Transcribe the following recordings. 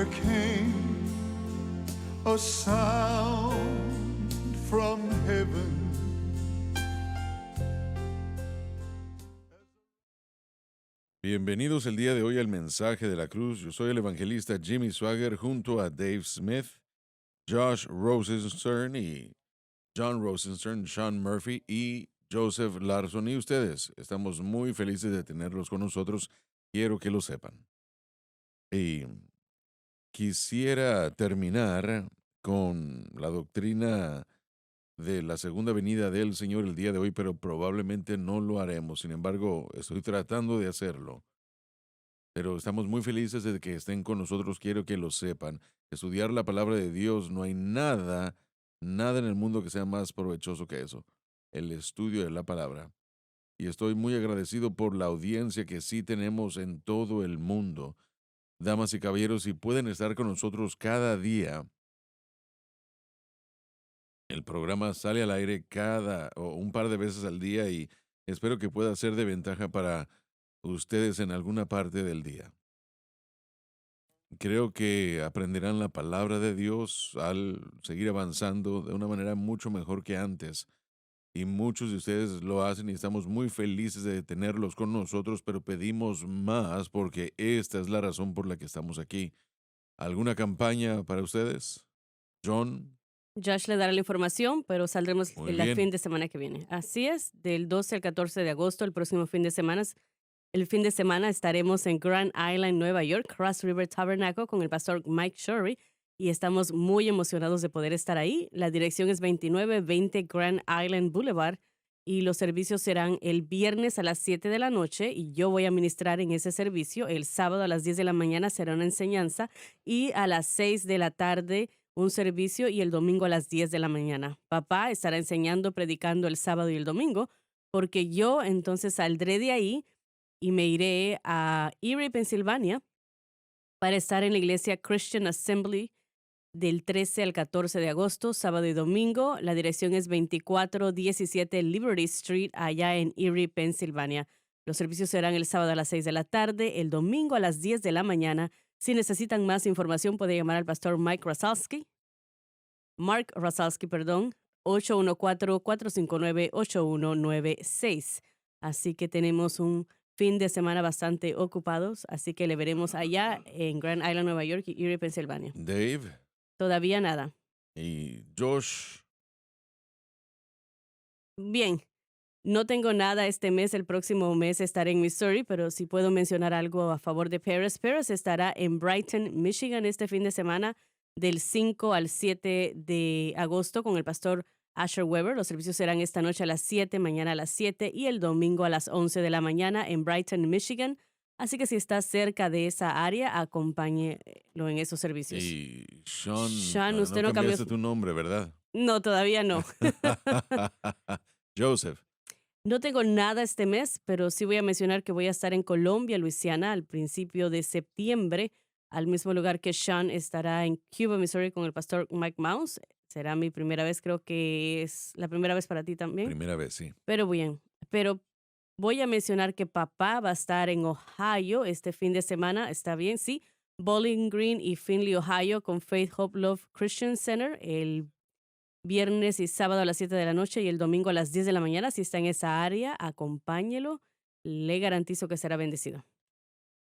there came a sound from heaven. Bienvenidos el día de hoy al mensaje de la cruz. Yo soy el evangelista Jimmy Swagger junto a Dave Smith, Josh Rosenstern y John Rosenstern, Sean Murphy y Joseph Larson. Y ustedes, estamos muy felices de tenerlos con nosotros. Quiero que lo sepan. Y quisiera terminar con la doctrina de la segunda venida del Señor el día de hoy, pero probablemente no lo haremos. Sin embargo, estoy tratando de hacerlo. Pero estamos muy felices de que estén con nosotros. Quiero que lo sepan. Estudiar la palabra de Dios, no hay nada, nada en el mundo que sea más provechoso que eso. El estudio de la palabra. Y estoy muy agradecido por la audiencia que sí tenemos en todo el mundo. Damas y caballeros, si pueden estar con nosotros cada día, el programa sale al aire cada o un par de veces al día y espero que pueda ser de ventaja para ustedes en alguna parte del día. Creo que aprenderán la palabra de Dios al seguir avanzando de una manera mucho mejor que antes. Y muchos de ustedes lo hacen y estamos muy felices de tenerlos con nosotros, pero pedimos más porque esta es la razón por la que estamos aquí. ¿Alguna campaña para ustedes? John, Josh le dará la información, pero saldremos muy el fin bien. de semana que viene. Así es, del 12 al 14 de agosto, el próximo fin de semana. El fin de semana estaremos en Grand Island, Nueva York, Cross River Tabernacle con el pastor Mike Shurry y estamos muy emocionados de poder estar ahí. La dirección es 2920 Grand Island Boulevard y los servicios serán el viernes a las 7 de la noche y yo voy a ministrar en ese servicio. El sábado a las 10 de la mañana será una enseñanza y a las 6 de la tarde un servicio y el domingo a las 10 de la mañana. Papá estará enseñando, predicando el sábado y el domingo porque yo entonces saldré de ahí y me iré a Erie, Pensilvania, para estar en la iglesia Christian Assembly del 13 al 14 de agosto, sábado y domingo. La dirección es 2417 Liberty Street, allá en Erie, Pensilvania. Los servicios serán el sábado a las 6 de la tarde, el domingo a las 10 de la mañana. Si necesitan más información, puede llamar al pastor Mark Rosalski, 814-459-8196. Así que tenemos un fin de semana bastante ocupados, así que le veremos allá en Grand Island, Nueva York y Erie, Pensilvania. Dave Todavía nada. y Josh. Bien, no tengo nada este mes, el próximo mes estaré en Missouri, pero si puedo mencionar algo a favor de Paris. Paris estará en Brighton, Michigan este fin de semana del 5 al 7 de agosto con el pastor Asher Weber. Los servicios serán esta noche a las 7, mañana a las 7 y el domingo a las 11 de la mañana en Brighton, Michigan. Así que si está cerca de esa área, acompáñelo en esos servicios. Y Sean, Sean, usted no no cambió. cambiaste tu nombre, ¿verdad? No, todavía no. Joseph. No tengo nada este mes, pero sí voy a mencionar que voy a estar en Colombia, Luisiana, al principio de septiembre, al mismo lugar que Sean estará en Cuba, Missouri, con el pastor Mike Mouse. Será mi primera vez, creo que es la primera vez para ti también. Primera vez, sí. Pero bien, pero voy a mencionar que papá va a estar en Ohio este fin de semana, ¿está bien? Sí. Bowling Green y Findlay, Ohio, con Faith Hope Love Christian Center, el viernes y sábado a las 7 de la noche y el domingo a las 10 de la mañana. Si está en esa área, acompáñelo. Le garantizo que será bendecido.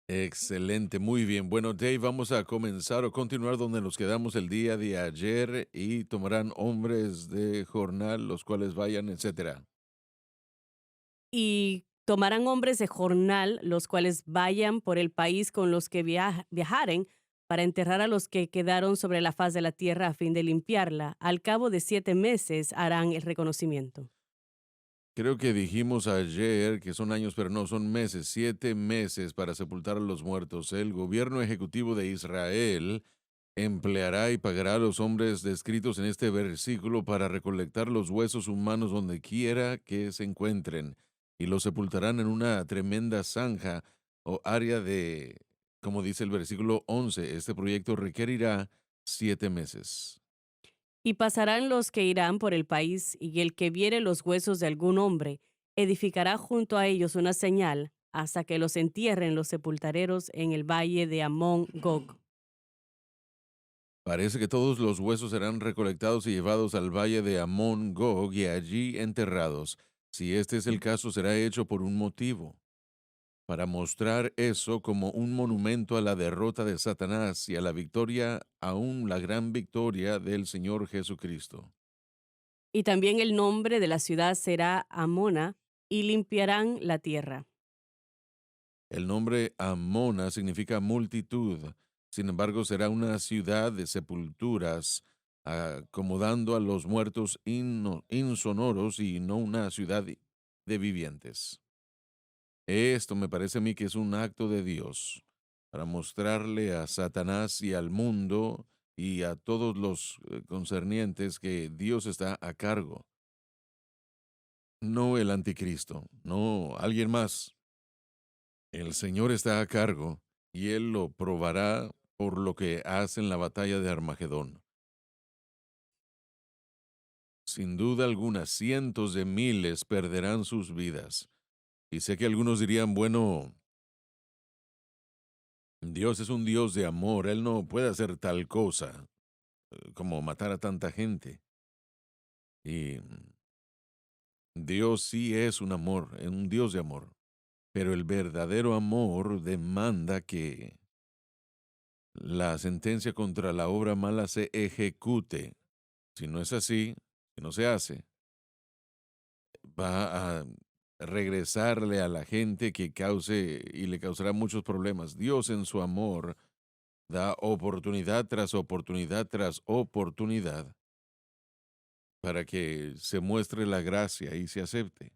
Excelente, muy bien. Bueno, Dave, vamos a comenzar o continuar donde nos quedamos el día de ayer y tomarán hombres de jornal, los cuales vayan, etcétera. Y tomarán hombres de jornal, los cuales vayan por el país con los que viajaren para enterrar a los que quedaron sobre la faz de la tierra a fin de limpiarla. Al cabo de 7 meses harán el reconocimiento. Creo que dijimos ayer que son años, pero no, son meses, 7 meses para sepultar a los muertos. El gobierno ejecutivo de Israel empleará y pagará a los hombres descritos en este versículo para recolectar los huesos humanos donde quiera que se encuentren y los sepultarán en una tremenda zanja o área de, como dice el versículo 11, este proyecto requerirá 7 meses. Y pasarán los que irán por el país, y el que viere los huesos de algún hombre, edificará junto a ellos una señal, hasta que los entierren los sepultareros en el valle de Amón Gog. Parece que todos los huesos serán recolectados y llevados al valle de Amón Gog y allí enterrados. Si este es el caso, será hecho por un motivo, para mostrar eso como un monumento a la derrota de Satanás y a la victoria, aún la gran victoria del Señor Jesucristo. Y también el nombre de la ciudad será Amona, y limpiarán la tierra. El nombre Amona significa multitud. Sin embargo, será una ciudad de sepulturas, acomodando a los muertos insonoros y no una ciudad de vivientes. Esto me parece a mí que es un acto de Dios para mostrarle a Satanás y al mundo y a todos los concernientes que Dios está a cargo, no el anticristo, no alguien más. El Señor está a cargo y Él lo probará por lo que hace en la batalla de Armagedón. Sin duda alguna, cientos de miles perderán sus vidas. Y sé que algunos dirían, bueno, Dios es un Dios de amor, Él no puede hacer tal cosa como matar a tanta gente. Y Dios sí es un amor, es un Dios de amor. Pero el verdadero amor demanda que la sentencia contra la obra mala se ejecute. Si no es así, si no se hace, va a regresarle a la gente que cause y le causará muchos problemas. Dios en su amor da oportunidad tras oportunidad tras oportunidad para que se muestre la gracia y se acepte.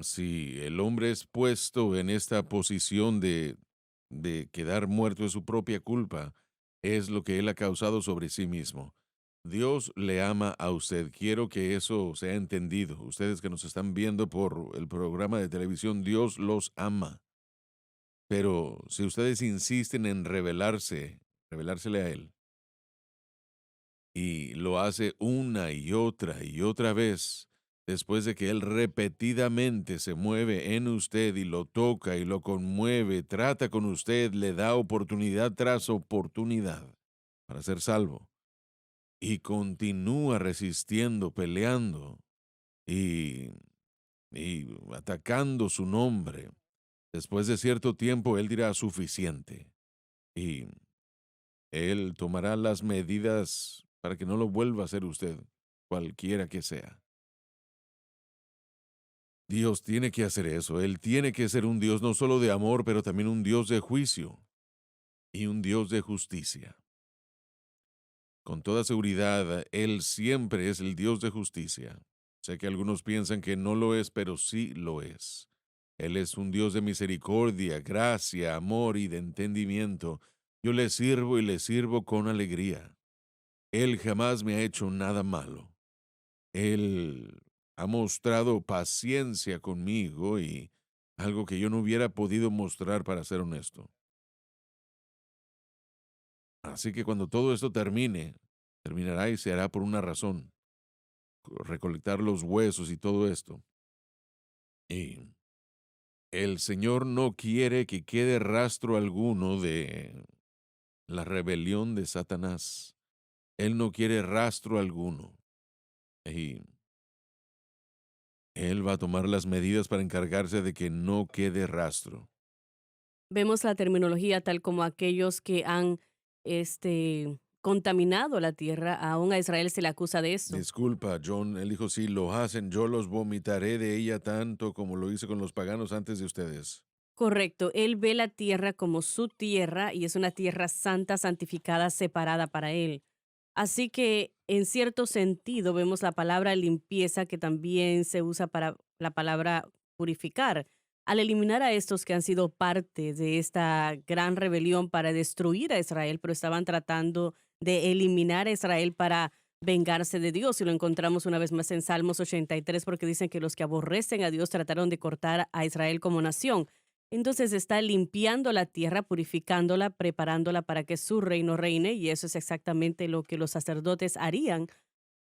Si el hombre es puesto en esta posición de quedar muerto de su propia culpa, es lo que él ha causado sobre sí mismo. Dios le ama a usted. Quiero que eso sea entendido. Ustedes que nos están viendo por el programa de televisión, Dios los ama. Pero si ustedes insisten en revelársele a Él, y lo hace una y otra vez, después de que Él repetidamente se mueve en usted y lo toca y lo conmueve, trata con usted, le da oportunidad tras oportunidad para ser salvo, y continúa resistiendo, peleando y, y atacando su nombre, después de cierto tiempo Él dirá suficiente y Él tomará las medidas para que no lo vuelva a hacer usted, cualquiera que sea. Dios tiene que hacer eso. Él tiene que ser un Dios no solo de amor, pero también un Dios de juicio y un Dios de justicia. Con toda seguridad, Él siempre es el Dios de justicia. Sé que algunos piensan que no lo es, pero sí lo es. Él es un Dios de misericordia, gracia, amor y de entendimiento. Yo le sirvo y le sirvo con alegría. Él jamás me ha hecho nada malo. Él ha mostrado paciencia conmigo y algo que yo no hubiera podido mostrar para ser honesto. Así que cuando todo esto termine, terminará y se hará por una razón, recolectar los huesos y todo esto. Y el Señor no quiere que quede rastro alguno de la rebelión de Satanás. Él no quiere rastro alguno. Y Él va a tomar las medidas para encargarse de que no quede rastro. Vemos la terminología tal como aquellos que han contaminado la tierra, aún a Israel se le acusa de esto. Disculpa, John, él dijo, si lo hacen, yo los vomitaré de ella tanto como lo hice con los paganos antes de ustedes. Correcto, él ve la tierra como su tierra y es una tierra santa, santificada, separada para él. Así que en cierto sentido vemos la palabra limpieza que también se usa para la palabra purificar. Al eliminar a estos que han sido parte de esta gran rebelión para destruir a Israel, pero estaban tratando de eliminar a Israel para vengarse de Dios. Y lo encontramos una vez más en Salmos 83 porque dicen que los que aborrecen a Dios trataron de cortar a Israel como nación. Entonces está limpiando la tierra, purificándola, preparándola para que su reino reine, y eso es exactamente lo que los sacerdotes harían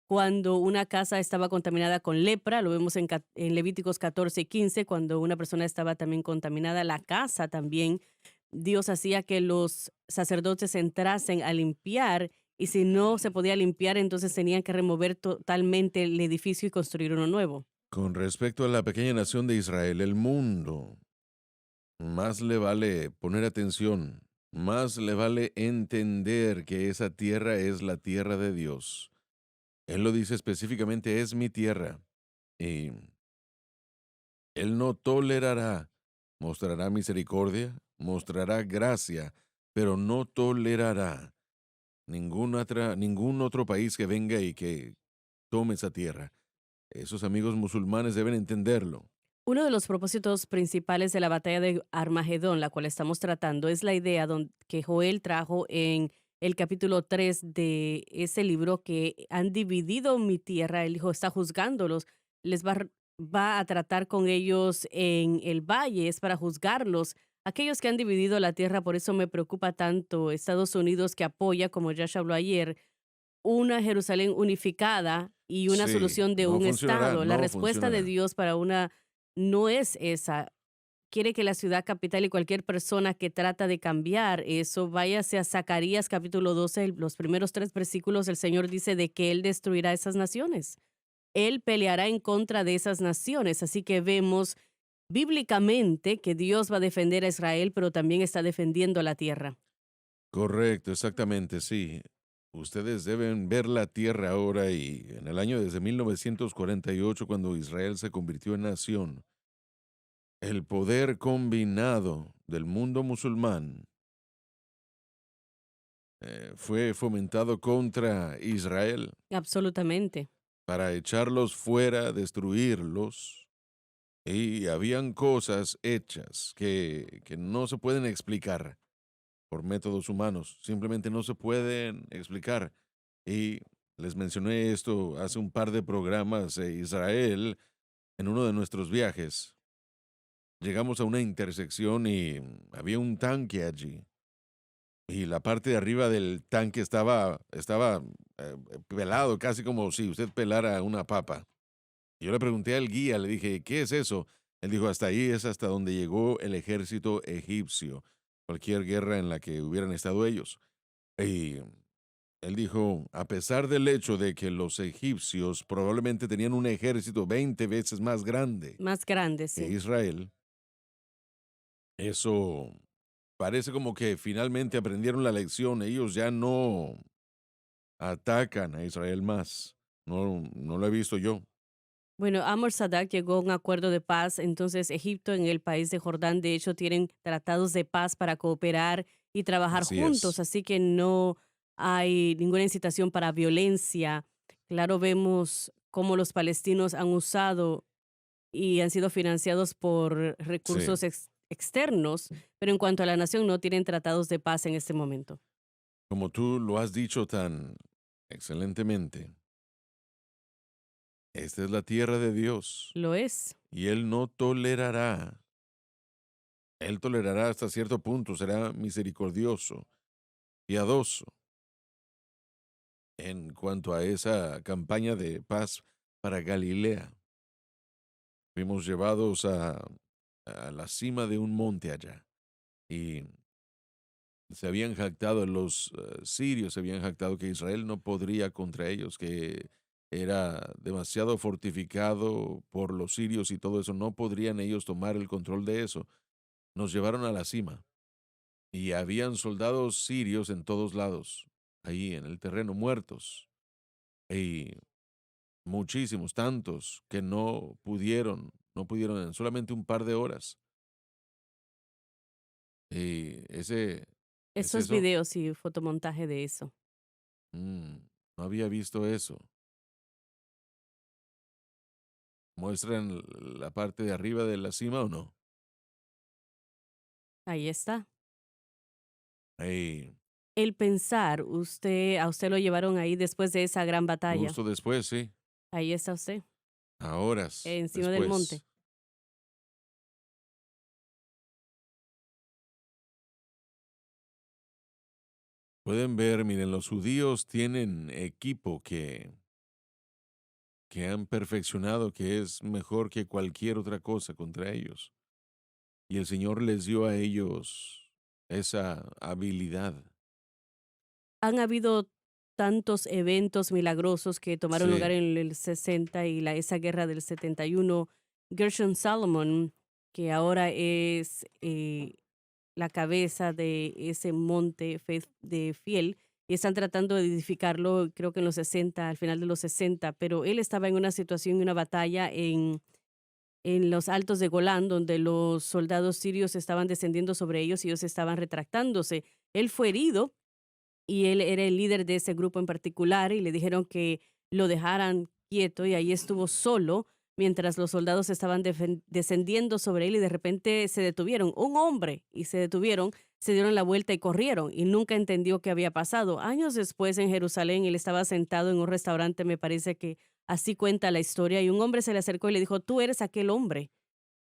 cuando una casa estaba contaminada con lepra. Lo vemos en Levíticos 14 y 15, cuando una persona estaba también contaminada, la casa también Dios hacía que los sacerdotes entrasen a limpiar y si no se podía limpiar, entonces tenían que remover totalmente el edificio y construir uno nuevo. Con respecto a la pequeña nación de Israel, el mundo, más le vale poner atención, más le vale entender que esa tierra es la tierra de Dios. Él lo dice específicamente, es mi tierra. Y Él no tolerará, mostrará misericordia, mostrará gracia, pero no tolerará ningún otro país que venga y que tome esa tierra. Esos amigos musulmanes deben entenderlo. Uno de los propósitos principales de la batalla de Armagedón, la cual estamos tratando, es la idea que Joel trajo en el capítulo 3 de ese libro que han dividido mi tierra. El hijo está juzgándolos, les va a tratar con ellos en el valle, es para juzgarlos. Aquellos que han dividido la tierra, por eso me preocupa tanto Estados Unidos que apoya, como ya se habló ayer, una Jerusalén unificada y una Sí, solución de no un funcionará, Estado. La no respuesta de funcionará. Dios para una no es esa. Quiere que la ciudad capital y cualquier persona que trata de cambiar eso, váyase a Zacarías capítulo 12, los primeros 3 versículos, el Señor dice de que Él destruirá esas naciones. Él peleará en contra de esas naciones. Así que vemos bíblicamente que Dios va a defender a Israel, pero también está defendiendo la tierra. Correcto, exactamente, sí. Ustedes deben ver la tierra ahora y en el año desde 1948, cuando Israel se convirtió en nación, el poder combinado del mundo musulmán fue fomentado contra Israel Absolutamente. para echarlos fuera, destruirlos. Y habían cosas hechas que no se pueden explicar por métodos humanos, simplemente no se pueden explicar. Y les mencioné esto hace un par de programas, Israel, en uno de nuestros viajes. Llegamos a una intersección y había un tanque allí. Y la parte de arriba del tanque estaba pelado, casi como si usted pelara una papa. Y yo le pregunté al guía, le dije, ¿qué es eso? Él dijo, hasta ahí es hasta donde llegó el ejército egipcio, cualquier guerra en la que hubieran estado ellos. Y él dijo, a pesar del hecho de que los egipcios probablemente tenían un ejército 20 veces más grande Más grande, que sí. Israel, eso parece como que finalmente aprendieron la lección. Ellos ya no atacan a Israel más. No, no lo he visto yo. Bueno, Amor Sadat llegó a un acuerdo de paz, entonces Egipto en el país de Jordán, de hecho, tienen tratados de paz para cooperar y trabajar Así juntos, es. así que no hay ninguna incitación para violencia. Claro, vemos cómo los palestinos han usado y han sido financiados por Sí. recursos externos, pero en cuanto a la nación, no tienen tratados de paz en este momento. Como tú lo has dicho tan excelentemente, esta es la tierra de Dios Lo es. y Él tolerará hasta cierto punto, será misericordioso, piadoso en cuanto a esa campaña de paz para Galilea. Fuimos llevados a la cima de un monte allá y se habían jactado, los sirios se habían jactado que Israel no podría contra ellos, que era demasiado fortificado por los sirios y todo eso, no podrían ellos tomar el control de eso. Nos llevaron a la cima y habían soldados sirios en todos lados, ahí en el terreno, muertos, y muchísimos, tantos que no pudieron en solamente un par de horas. Y es Esos eso. videos y fotomontaje de eso. Mm, no había visto eso. ¿Muestran la parte de arriba de la cima o no? Ahí está. Ahí, El pensar, a usted lo llevaron ahí después de esa gran batalla. justo después, sí, Ahí está usted, a horas encima del monte. después. Pueden ver, miren, los judíos tienen equipo que han perfeccionado, que es mejor que cualquier otra cosa contra ellos. Y el Señor les dio a ellos esa habilidad. Han habido tantos eventos milagrosos que tomaron lugar Sí, en el 60 y esa guerra del 71. Gershon Salomon, que ahora es la cabeza de ese monte de Fiel, y están tratando de edificarlo, creo que en los 60, al final de los 60, pero él estaba en una situación, en una batalla en los altos de Golán, donde los soldados sirios estaban descendiendo sobre ellos y ellos estaban retractándose. Él fue herido y él era el líder de ese grupo en particular y le dijeron que lo dejaran quieto y ahí estuvo solo mientras los soldados estaban descendiendo sobre él y de repente se detuvieron, un hombre, y se detuvieron, se dieron la vuelta y corrieron y nunca entendió qué había pasado. Años después en Jerusalén él estaba sentado en un restaurante, me parece que así cuenta la historia, y un hombre se le acercó y le dijo, tú eres aquel hombre.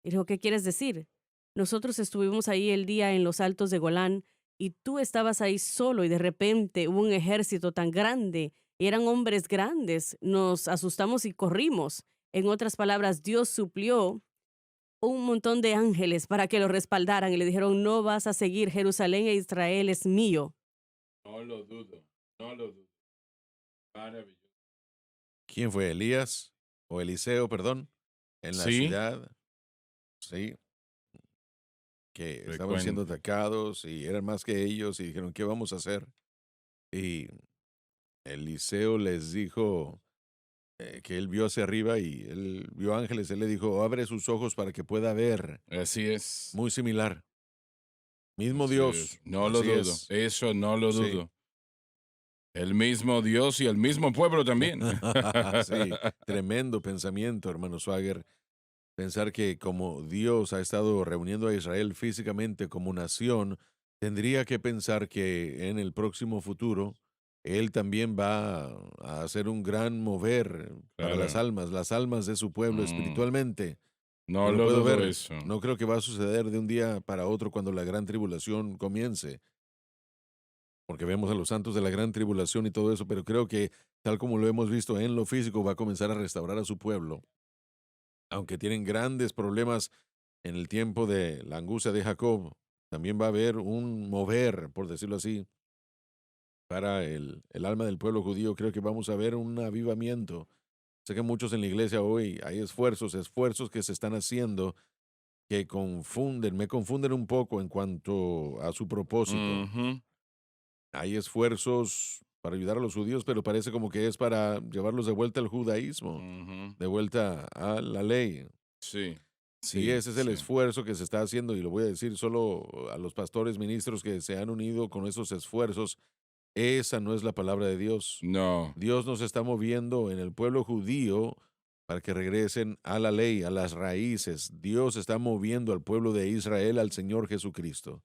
Y dijo, ¿qué quieres decir? Nosotros estuvimos ahí el día en los altos de Golán y tú estabas ahí solo y de repente hubo un ejército tan grande y eran hombres grandes. Nos asustamos y corrimos. En otras palabras, Dios suplió un montón de ángeles para que lo respaldaran y le dijeron, no vas a seguir, Jerusalén e Israel es mío. No lo dudo, no lo dudo. Maravilloso. ¿quién fue? Elías o Eliseo, perdón, en la Sí, ciudad, sí, que estaban siendo frecuente. atacados y eran más que ellos y dijeron, ¿qué vamos a hacer? Y Eliseo les dijo que él vio hacia arriba y él vio ángeles, él le dijo, abre sus ojos para que pueda ver. Así es, Muy similar, mismo así es. Dios, No lo así dudo, es, eso no lo sí. dudo. El mismo Dios y el mismo pueblo también. Sí, tremendo pensamiento, hermano Swagger. Pensar que como Dios ha estado reuniendo a Israel físicamente como nación, tendría que pensar que en el próximo futuro Él también va a hacer un gran mover para Claro, las almas de su pueblo mm, espiritualmente. no Yo lo lo puedo dudo ver, eso. no creo que va a suceder de un día para otro cuando la gran tribulación comience, porque vemos a los santos de la gran tribulación y todo eso, pero creo que tal como lo hemos visto en lo físico, va a comenzar a restaurar a su pueblo, aunque tienen grandes problemas en el tiempo de la angustia de Jacob, también va a haber un mover, por decirlo así, para el alma del pueblo judío. Creo que vamos a ver un avivamiento. Sé que muchos en la iglesia hoy hay esfuerzos que se están haciendo que me confunden un poco en cuanto a su propósito. Ujú, Hay esfuerzos para ayudar a los judíos, pero parece como que es para llevarlos de vuelta al judaísmo, ujú. de vuelta a la ley. Sí, Si sí, ese es el sí. esfuerzo que se está haciendo, y lo voy a decir solo a los pastores ministros que se han unido con esos esfuerzos, esa no es la palabra de Dios. No, Dios nos está moviendo en el pueblo judío para que regresen a la ley, a las raíces. Dios está moviendo al pueblo de Israel al Señor Jesucristo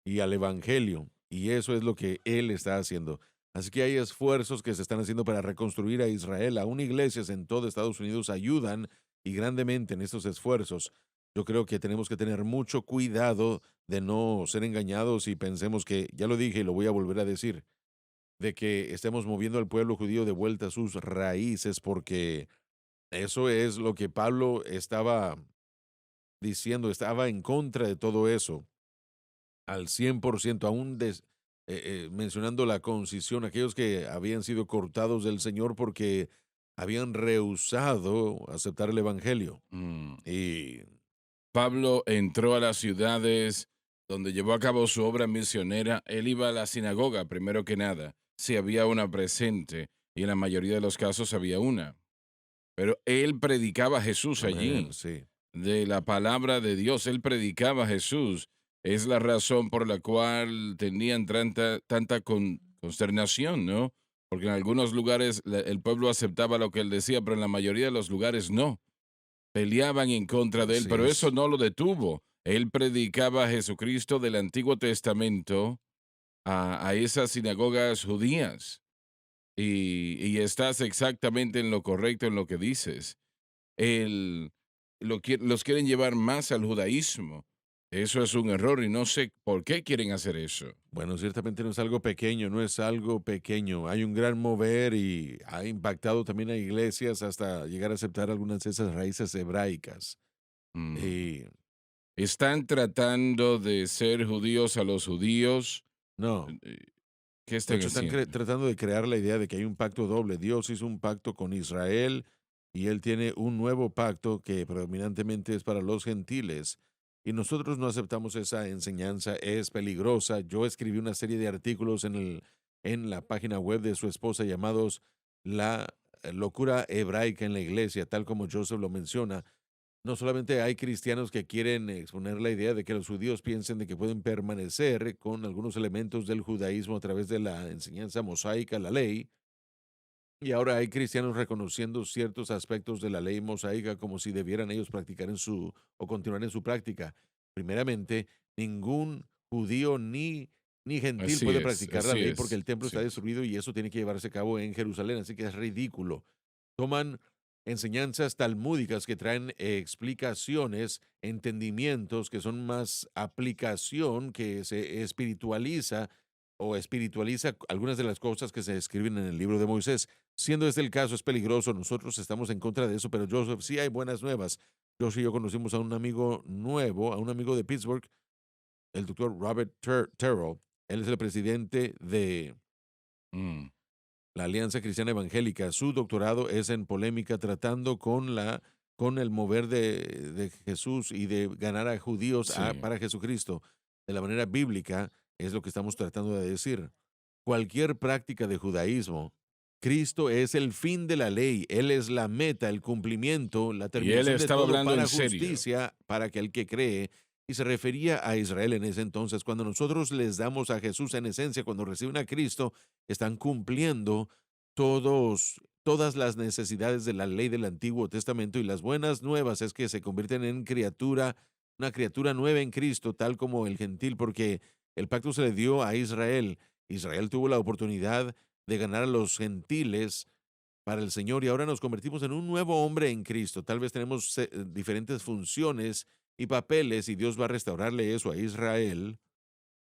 y al Evangelio. Y eso es lo que Él está haciendo. Así que hay esfuerzos que se están haciendo para reconstruir a Israel. Aún iglesias en todo Estados Unidos ayudan y grandemente en estos esfuerzos. Yo creo que tenemos que tener mucho cuidado de no ser engañados y pensemos que, ya lo dije y lo voy a volver a decir, de que estemos moviendo al pueblo judío de vuelta a sus raíces, porque eso es lo que Pablo estaba diciendo, estaba en contra de todo eso al 100%, aún mencionando la concisión, aquellos que habían sido cortados del Señor porque habían rehusado aceptar el Evangelio. mm. Y Pablo entró a las ciudades donde llevó a cabo su obra misionera. Él iba a la sinagoga, primero que nada, si había una presente, y en la mayoría de los casos había una. Pero él predicaba a Jesús amén, allí, sí, de la palabra de Dios. Él predicaba a Jesús. Es la razón por la cual tenían tanta consternación, ¿no? Porque en algunos lugares el pueblo aceptaba lo que él decía, pero en la mayoría de los lugares no. Peleaban en contra de él, así pero eso es. no lo detuvo. Él predicaba a Jesucristo del Antiguo Testamento a esas sinagogas judías. Y estás exactamente en lo correcto en lo que dices. El, los quieren llevar más al judaísmo. Eso es un error y no sé por qué quieren hacer eso. Bueno, ciertamente no es algo pequeño, no es algo pequeño. Hay un gran mover y ha impactado también a iglesias hasta llegar a aceptar algunas de esas raíces hebraicas. Mm, Y ¿Están tratando de ser judíos a los judíos? No. Eh, ¿Qué De están hecho, están haciendo? tratando de crear la idea de que hay un pacto doble. Dios hizo un pacto con Israel y él tiene un nuevo pacto que predominantemente es para los gentiles. Y nosotros no aceptamos esa enseñanza, es peligrosa. Yo escribí una serie de artículos en la página web de su esposa llamados La locura hebraica en la iglesia, tal como Joseph lo menciona. No solamente hay cristianos que quieren exponer la idea de que los judíos piensen de que pueden permanecer con algunos elementos del judaísmo a través de la enseñanza mosaica, la ley, y ahora hay cristianos reconociendo ciertos aspectos de la ley mosaica como si debieran ellos practicar en su o continuar en su práctica. Primeramente, ningún judío ni gentil puede practicar la ley porque el templo así está es. destruido y eso tiene que llevarse a cabo en Jerusalén, así que es ridículo. Toman enseñanzas talmúdicas que traen explicaciones, entendimientos que son más aplicación, que se espiritualiza o espiritualiza algunas de las cosas que se escriben en el libro de Moisés. Siendo este el caso, es peligroso. Nosotros estamos en contra de eso, pero Joseph, sí hay buenas nuevas. Josh y yo conocimos a un amigo nuevo, a un amigo de Pittsburgh, el doctor Robert Terrell. Él es el presidente de Mm, la Alianza Cristiana Evangélica. Su doctorado es en polémica tratando con el mover de Jesús y de ganar a judíos sí. para Jesucristo. De la manera bíblica es lo que estamos tratando de decir. Cualquier práctica de judaísmo, Cristo es el fin de la ley, Él es la meta, el cumplimiento, la Y él terminación de estaba todo hablando en para serio. justicia para aquel que cree. Y se refería a Israel en ese entonces. Cuando nosotros les damos a Jesús en esencia, cuando reciben a Cristo, están cumpliendo todas las necesidades de la ley del Antiguo Testamento y las buenas nuevas es que se convierten en una criatura nueva en Cristo, tal como el gentil, porque el pacto se le dio a Israel. Israel tuvo la oportunidad de ganar a los gentiles para el Señor y ahora nos convertimos en un nuevo hombre en Cristo. Tal vez tenemos diferentes funciones y papeles y Dios va a restaurarle eso a Israel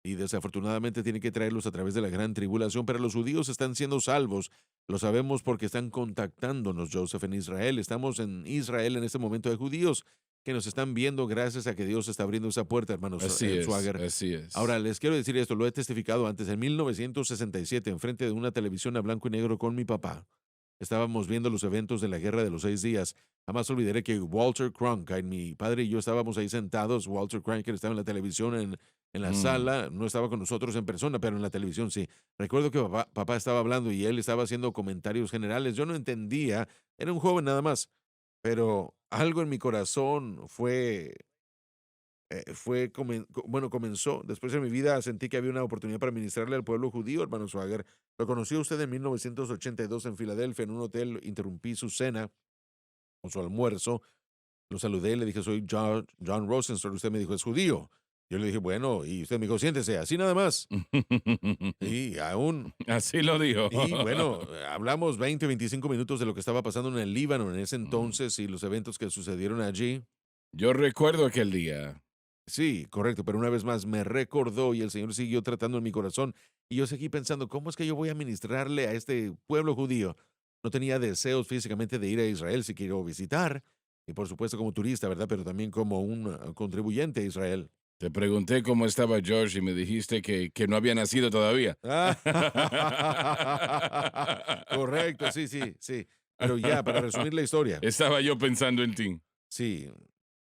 y desafortunadamente tiene que traerlos a través de la gran tribulación, pero los judíos están siendo salvos. Lo sabemos porque están contactándonos, Joseph, en Israel. Estamos en Israel en este momento de judíos que nos están viendo gracias a que Dios está abriendo esa puerta, hermanos Así es, Swagger. así es. Ahora, les quiero decir esto, lo he testificado antes, en 1967, enfrente de una televisión a blanco y negro con mi papá. Estábamos viendo los eventos de la Guerra de los 6 días. Jamás olvidaré que Walter Cronkite, mi padre y yo estábamos ahí sentados. Walter Cronkite estaba en la televisión en la Mm, sala, no estaba con nosotros en persona, pero en la televisión sí. Recuerdo que papá estaba hablando y él estaba haciendo comentarios generales. Yo no entendía, era un joven nada más, pero algo en mi corazón bueno, comenzó. Después de mi vida sentí que había una oportunidad para ministrarle al pueblo judío, hermano Swagger. Lo conocí a usted en 1982 en Filadelfia, en un hotel. Interrumpí su cena o su almuerzo. Lo saludé, le dije, soy John Rosenstone. Usted me dijo, es judío. Yo le dije, bueno, y usted me dijo, siéntese, así nada más. Y aún, Así lo dijo. y bueno, hablamos 20, 25 minutos de lo que estaba pasando en el Líbano en ese Mm. entonces y los eventos que sucedieron allí. Yo recuerdo aquel día. Sí, correcto, pero una vez más me recordó y el Señor siguió tratando en mi corazón y yo seguí pensando, ¿cómo es que yo voy a ministrarle a este pueblo judío? No tenía deseos físicamente de ir a Israel si quiero visitar, y por supuesto como turista, ¿verdad? Pero también como un contribuyente a Israel. Te pregunté cómo estaba George y me dijiste que no había nacido todavía. Ah, correcto, sí, sí, sí. Pero ya, para resumir la historia, Estaba yo pensando en ti. sí,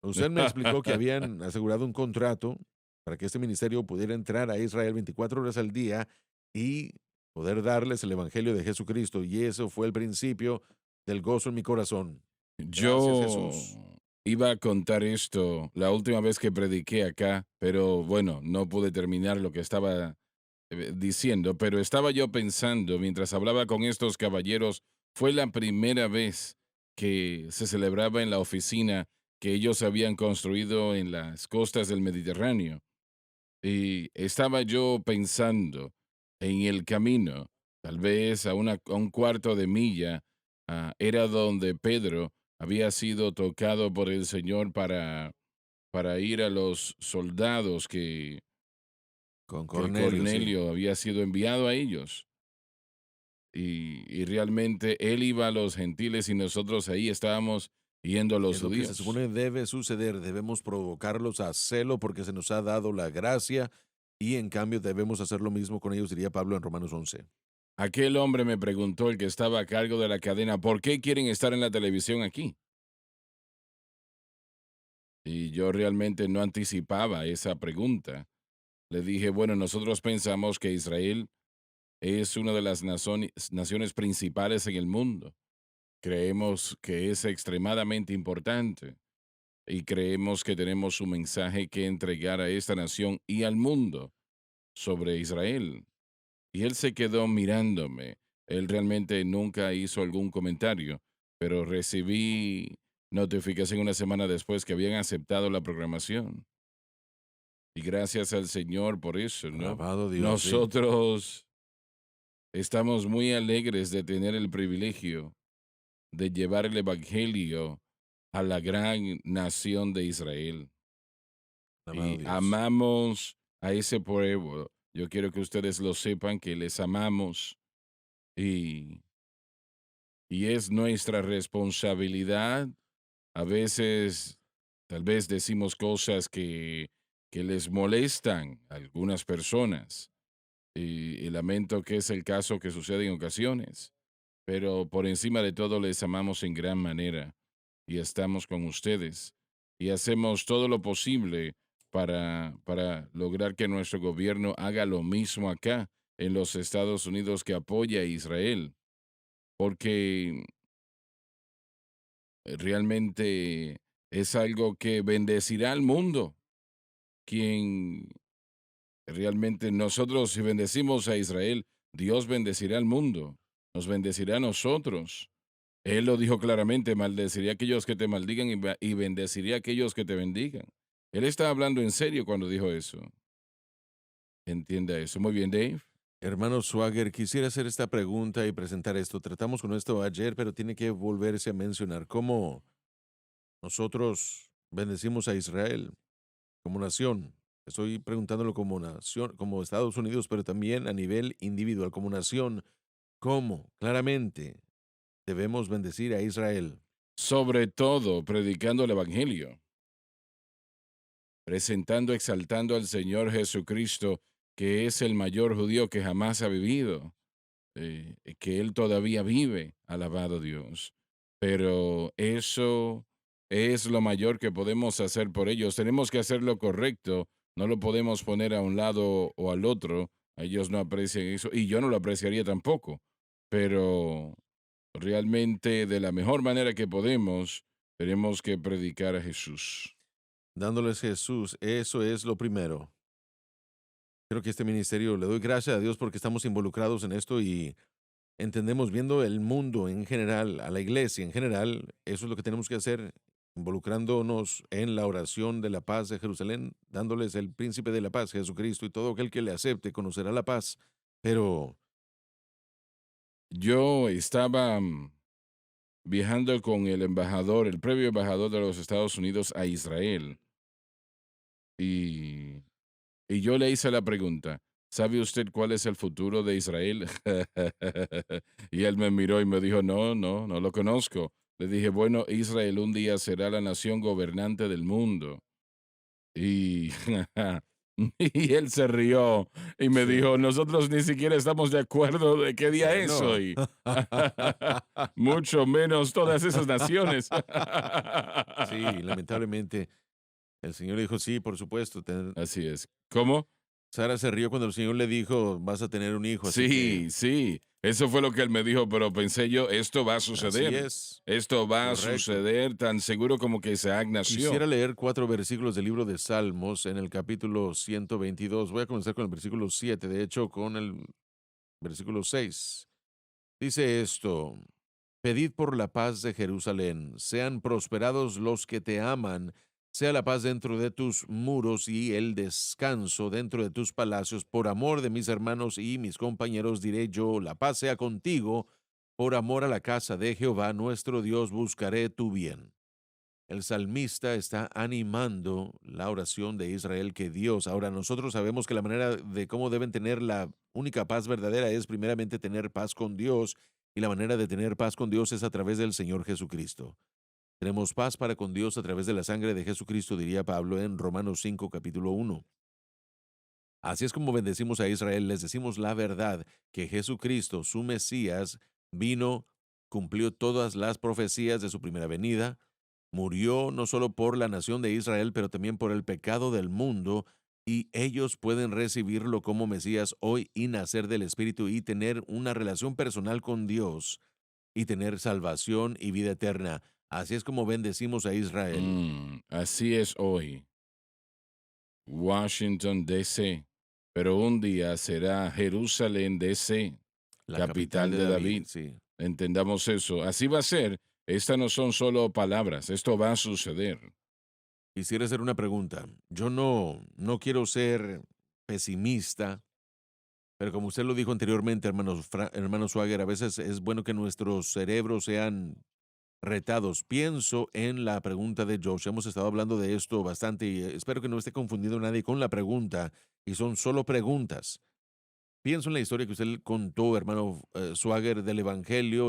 usted me explicó que habían asegurado un contrato para que este ministerio pudiera entrar a Israel 24 horas al día y poder darles el Evangelio de Jesucristo. Y eso fue el principio del gozo en mi corazón. Gracias, Yo Jesús. iba a contar esto la última vez que prediqué acá, pero bueno, no pude terminar lo que estaba diciendo, pero estaba yo pensando mientras hablaba con estos caballeros, fue la primera vez que se celebraba en la oficina que ellos habían construido en las costas del Mediterráneo. Y estaba yo pensando en el camino, tal vez a un cuarto de milla, era donde Pedro había sido tocado por el Señor para ir a los soldados Con que Cornelio, sí. Cornelio había sido enviado a ellos. Y realmente él iba a los gentiles y nosotros ahí estábamos yendo a los Es lo que se judíos. supone debe suceder. Debemos provocarlos a celo porque se nos ha dado la gracia y en cambio debemos hacer lo mismo con ellos, diría Pablo en Romanos 11. Aquel hombre me preguntó, el que estaba a cargo de la cadena, ¿por qué quieren estar en la televisión aquí? Y yo realmente no anticipaba esa pregunta. Le dije, bueno, nosotros pensamos que Israel es una de las naciones principales en el mundo. Creemos que es extremadamente importante y creemos que tenemos un mensaje que entregar a esta nación y al mundo sobre Israel. Y él se quedó mirándome. Él realmente nunca hizo algún comentario, pero recibí notificación una semana después que habían aceptado la programación. Y gracias al Señor por eso, ¿no? Alabado Dios, sí. Nosotros estamos muy alegres de tener el privilegio de llevar el Evangelio a la gran nación de Israel. Alabado Y Dios. amamos a ese pueblo. Yo quiero que ustedes lo sepan, que les amamos y, y es nuestra responsabilidad. A veces, tal vez decimos cosas que les molestan a algunas personas. Y lamento que es el caso que sucede en ocasiones. Pero por encima de todo les amamos en gran manera y estamos con ustedes y hacemos todo lo posible para lograr que nuestro gobierno haga lo mismo acá en los Estados Unidos, que apoya a Israel, porque realmente es algo que bendecirá al mundo. Quien realmente nosotros, si bendecimos a Israel, Dios bendecirá al mundo, nos bendecirá a nosotros. Él lo dijo claramente, maldeciría a aquellos que te maldigan y bendeciría a aquellos que te bendigan. Él estaba hablando en serio cuando dijo eso. Entienda eso. Muy bien, Dave. Hermano Swagger, quisiera hacer esta pregunta y presentar esto. Tratamos con esto ayer, pero tiene que volverse a mencionar cómo nosotros bendecimos a Israel como nación. Estoy preguntándolo como nación, como Estados Unidos, pero también a nivel individual, como nación. ¿Cómo? Claramente debemos bendecir a Israel. Sobre todo, predicando el Evangelio, presentando, exaltando al Señor Jesucristo, que es el mayor judío que jamás ha vivido, que Él todavía vive, alabado Dios. Pero eso es lo mayor que podemos hacer por ellos. Tenemos que hacer lo correcto, no lo podemos poner a un lado o al otro. Ellos no aprecian eso y yo no lo apreciaría tampoco. Pero realmente de la mejor manera que podemos, tenemos que predicar a Jesús. Dándoles Jesús, eso es lo primero. Creo que este ministerio, le doy gracias a Dios porque estamos involucrados en esto y entendemos viendo el mundo en general, a la iglesia en general, eso es lo que tenemos que hacer, involucrándonos en la oración de la paz de Jerusalén, dándoles el príncipe de la paz, Jesucristo, y todo aquel que le acepte conocerá la paz. Pero Yo estaba viajando con el embajador, el previo embajador de los Estados Unidos a Israel, y, y yo le hice la pregunta, ¿sabe usted cuál es el futuro de Israel? Y él me miró y me dijo, no, no, no lo conozco. Le dije, bueno, Israel un día será la nación gobernante del mundo. Y, y él se rió y me sí, dijo, nosotros ni siquiera estamos de acuerdo de qué día es bueno, hoy. Mucho menos todas esas naciones. sí, lamentablemente el Señor le dijo, sí, por supuesto. Así es. ¿Cómo? Sara se rió cuando el Señor le dijo, vas a tener un hijo, así que Sí, sí. Eso fue lo que él me dijo, pero pensé yo, esto va a así suceder. es, Esto va a correcto. suceder tan seguro como que Isaac Quisiera nació. leer 4 versículos del libro de Salmos en el capítulo 122. Voy a comenzar con el versículo 7, de hecho con el versículo 6. Dice esto, pedid por la paz de Jerusalén, sean prosperados los que te aman, sea la paz dentro de tus muros y el descanso dentro de tus palacios. Por amor de mis hermanos y mis compañeros diré yo, la paz sea contigo, por amor a la casa de Jehová nuestro Dios buscaré tu bien. El salmista está animando la oración de Israel que Dios. Ahora nosotros sabemos que la manera de cómo deben tener la única paz verdadera es primeramente tener paz con Dios y la manera de tener paz con Dios es a través del Señor Jesucristo. Tenemos paz para con Dios a través de la sangre de Jesucristo, diría Pablo en Romanos 5, capítulo 1. Así es como bendecimos a Israel, les decimos la verdad, que Jesucristo, su Mesías, vino, cumplió todas las profecías de su primera venida, murió no solo por la nación de Israel, pero también por el pecado del mundo, y ellos pueden recibirlo como Mesías hoy y nacer del Espíritu y tener una relación personal con Dios y tener salvación y vida eterna. Así es como bendecimos a Israel, Así es hoy. Washington, D.C., pero un día será Jerusalén, D.C., la capital capital de de David, David. sí. Entendamos eso. Así va a ser. Estas no son solo palabras. Esto va a suceder. Quisiera hacer una pregunta. Yo no quiero ser pesimista, pero como usted lo dijo anteriormente, hermano Swagger, a veces es bueno que nuestros cerebros sean retados. Pienso en la pregunta de Josh. Hemos estado hablando de esto bastante y espero que no esté confundiendo nadie con la pregunta, y son solo preguntas. Pienso en la historia que usted contó, hermano Swagger, del Evangelio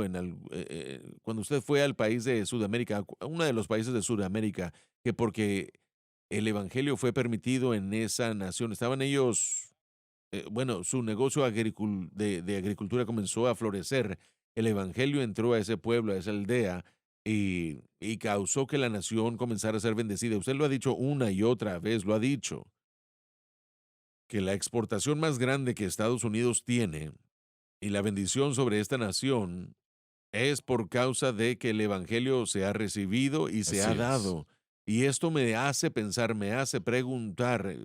cuando usted fue al país de Sudamérica, a uno de los países de Sudamérica, que porque el Evangelio fue permitido en esa nación, estaban ellos, bueno, su negocio de agricultura comenzó a florecer, el Evangelio entró a ese pueblo, a esa aldea, y causó que la nación comenzara a ser bendecida. Usted lo ha dicho una y otra vez, lo ha dicho que la exportación más grande que Estados Unidos tiene y la bendición sobre esta nación es por causa de que el Evangelio se ha recibido y se ha Así es. dado. Y esto me hace pensar, me hace preguntar,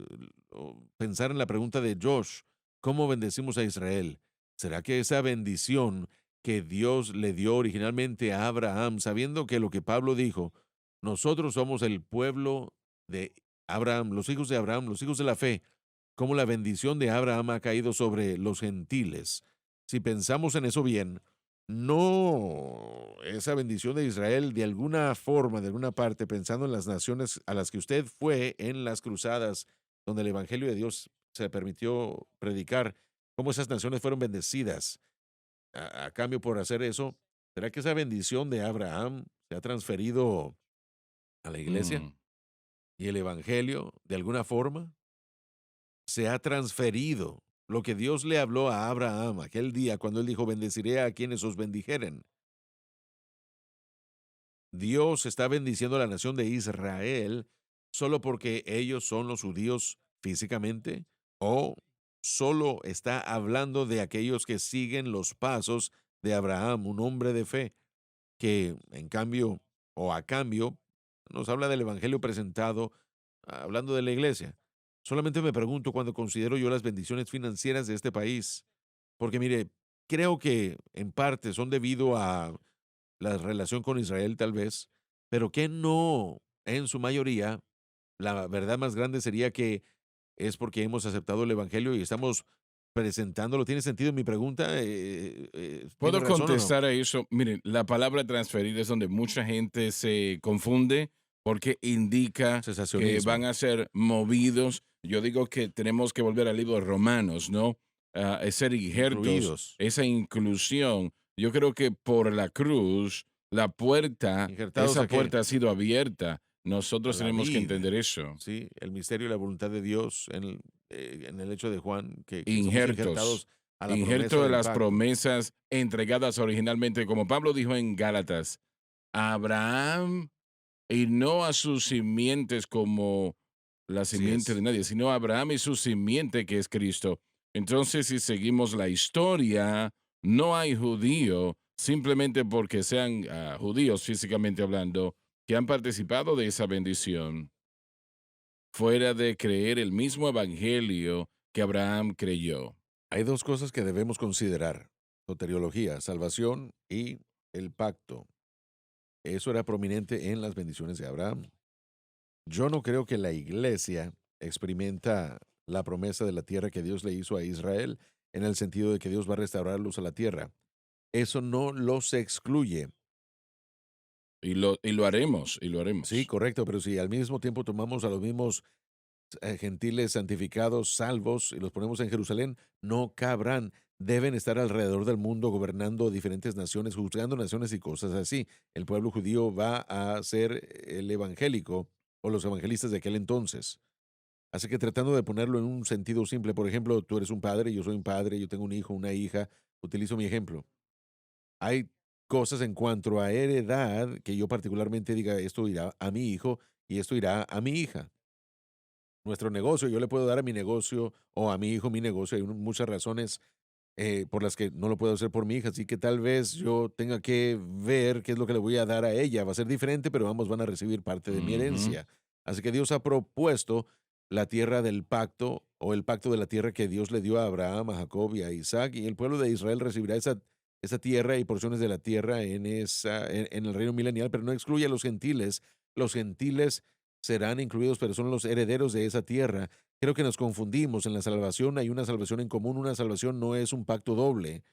pensar en la pregunta de Josh, ¿cómo bendecimos a Israel? ¿Será que esa bendición que Dios le dio originalmente a Abraham, sabiendo que lo que Pablo dijo, nosotros somos el pueblo de Abraham, los hijos de la fe, cómo la bendición de Abraham ha caído sobre los gentiles? Si pensamos en eso bien, no, esa bendición de Israel de alguna forma, de alguna parte, pensando en las naciones a las que usted fue en las cruzadas, donde el Evangelio de Dios se permitió predicar, cómo esas naciones fueron bendecidas a cambio por hacer eso. ¿Será que esa bendición de Abraham se ha transferido a la iglesia Mm, y el Evangelio de alguna forma? Se ha transferido lo que Dios le habló a Abraham aquel día cuando él dijo, bendeciré a quienes os bendijeren. Dios está bendiciendo a la nación de Israel solo porque ellos son los judíos físicamente, o solo está hablando de aquellos que siguen los pasos de Abraham, un hombre de fe que en cambio o a cambio nos habla del evangelio presentado, hablando de la iglesia. Solamente me pregunto cuando considero yo las bendiciones financieras de este país, porque mire, creo que en parte son debido a la relación con Israel tal vez, pero que no, en su mayoría, la verdad más grande sería que es porque hemos aceptado el Evangelio y estamos presentándolo. ¿Tiene sentido mi pregunta? ¿Tiene ¿Puedo razón o no? contestar a eso? Miren, la palabra transferir es donde mucha gente se confunde porque indica que van Cesacionismo. a ser movidos. Yo digo que tenemos que volver al libro de Romanos, ¿no? Es ser injertos, Incluidos, esa inclusión. Yo creo que por la cruz, injertados esa a qué? puerta ha sido abierta. A Nosotros la tenemos que vid, entender eso. ¿sí? El misterio y la voluntad de Dios en el hecho de Juan, que somos Injertos, injertados a la injerto promesa de del las pacto. promesas entregadas originalmente, como Pablo dijo en Gálatas, a Abraham y no a sus simientes como la Así simiente de es. nadie, sino a Abraham y su simiente que es Cristo. Entonces, si seguimos la historia, no hay judío, simplemente porque sean judíos físicamente hablando, que han participado de esa bendición, fuera de creer el mismo evangelio que Abraham creyó. Hay dos cosas que debemos considerar: soteriología, salvación y el pacto. Eso era prominente en las bendiciones de Abraham. Yo no creo que la iglesia experimenta la promesa de la tierra que Dios le hizo a Israel en el sentido de que Dios va a restaurarlos a la tierra. Eso no los excluye. Y lo haremos, y lo Sí, haremos. correcto, pero si al mismo tiempo tomamos a los mismos gentiles santificados, salvos, y los ponemos en Jerusalén, no cabrán. deben estar alrededor del mundo gobernando diferentes naciones, juzgando naciones y cosas así. El pueblo judío va a ser el evangélico o los evangelistas de aquel entonces. Así que tratando de ponerlo en un sentido simple, por ejemplo, tú eres un padre, yo soy un padre, yo tengo un hijo, una hija, utilizo mi ejemplo. Hay cosas en cuanto a heredad que yo particularmente diga, esto irá a mi hijo y esto irá a mi hija. Nuestro negocio, yo le puedo dar a mi negocio o a mi hijo mi negocio. Hay muchas razones por las que no lo puedo hacer por mi hija, así que tal vez yo tenga que ver qué es lo que le voy a dar a ella. Va a ser diferente, pero ambos van a recibir parte de mi Ujú. herencia. Así que Dios ha propuesto la tierra del pacto o el pacto de la tierra que Dios le dio a Abraham, a Jacob y a Isaac, y el pueblo de Israel recibirá esa tierra y porciones de la tierra en el reino milenial, pero no excluye a los gentiles. Los gentiles serán incluidos, pero son los herederos de esa tierra. Creo que nos confundimos. En la salvación hay una salvación en común, una salvación no es un pacto doble.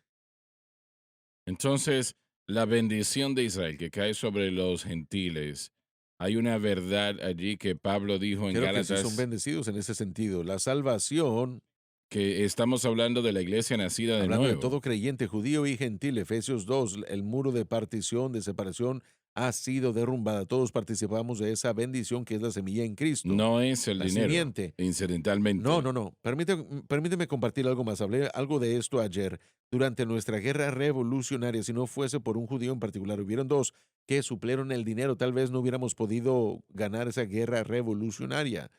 Entonces, la bendición de Israel que cae sobre los gentiles, hay una verdad allí que Pablo dijo en Creo que sí son Gálatas, bendecidos en ese sentido. La salvación, que estamos hablando de la iglesia nacida de hablando de nuevo. todo creyente, judío y gentil, Efesios 2, el muro de partición, de separación, ha sido derrumbada. Todos participamos de esa bendición que es la semilla en Cristo, No es el la dinero, simiente. No, incidentalmente. no, no. Permíteme compartir algo más. Hablé algo de esto ayer. Durante nuestra guerra revolucionaria, si no fuese por un judío en particular, hubieron dos que suplieron el dinero. Tal vez no hubiéramos podido ganar esa guerra revolucionaria.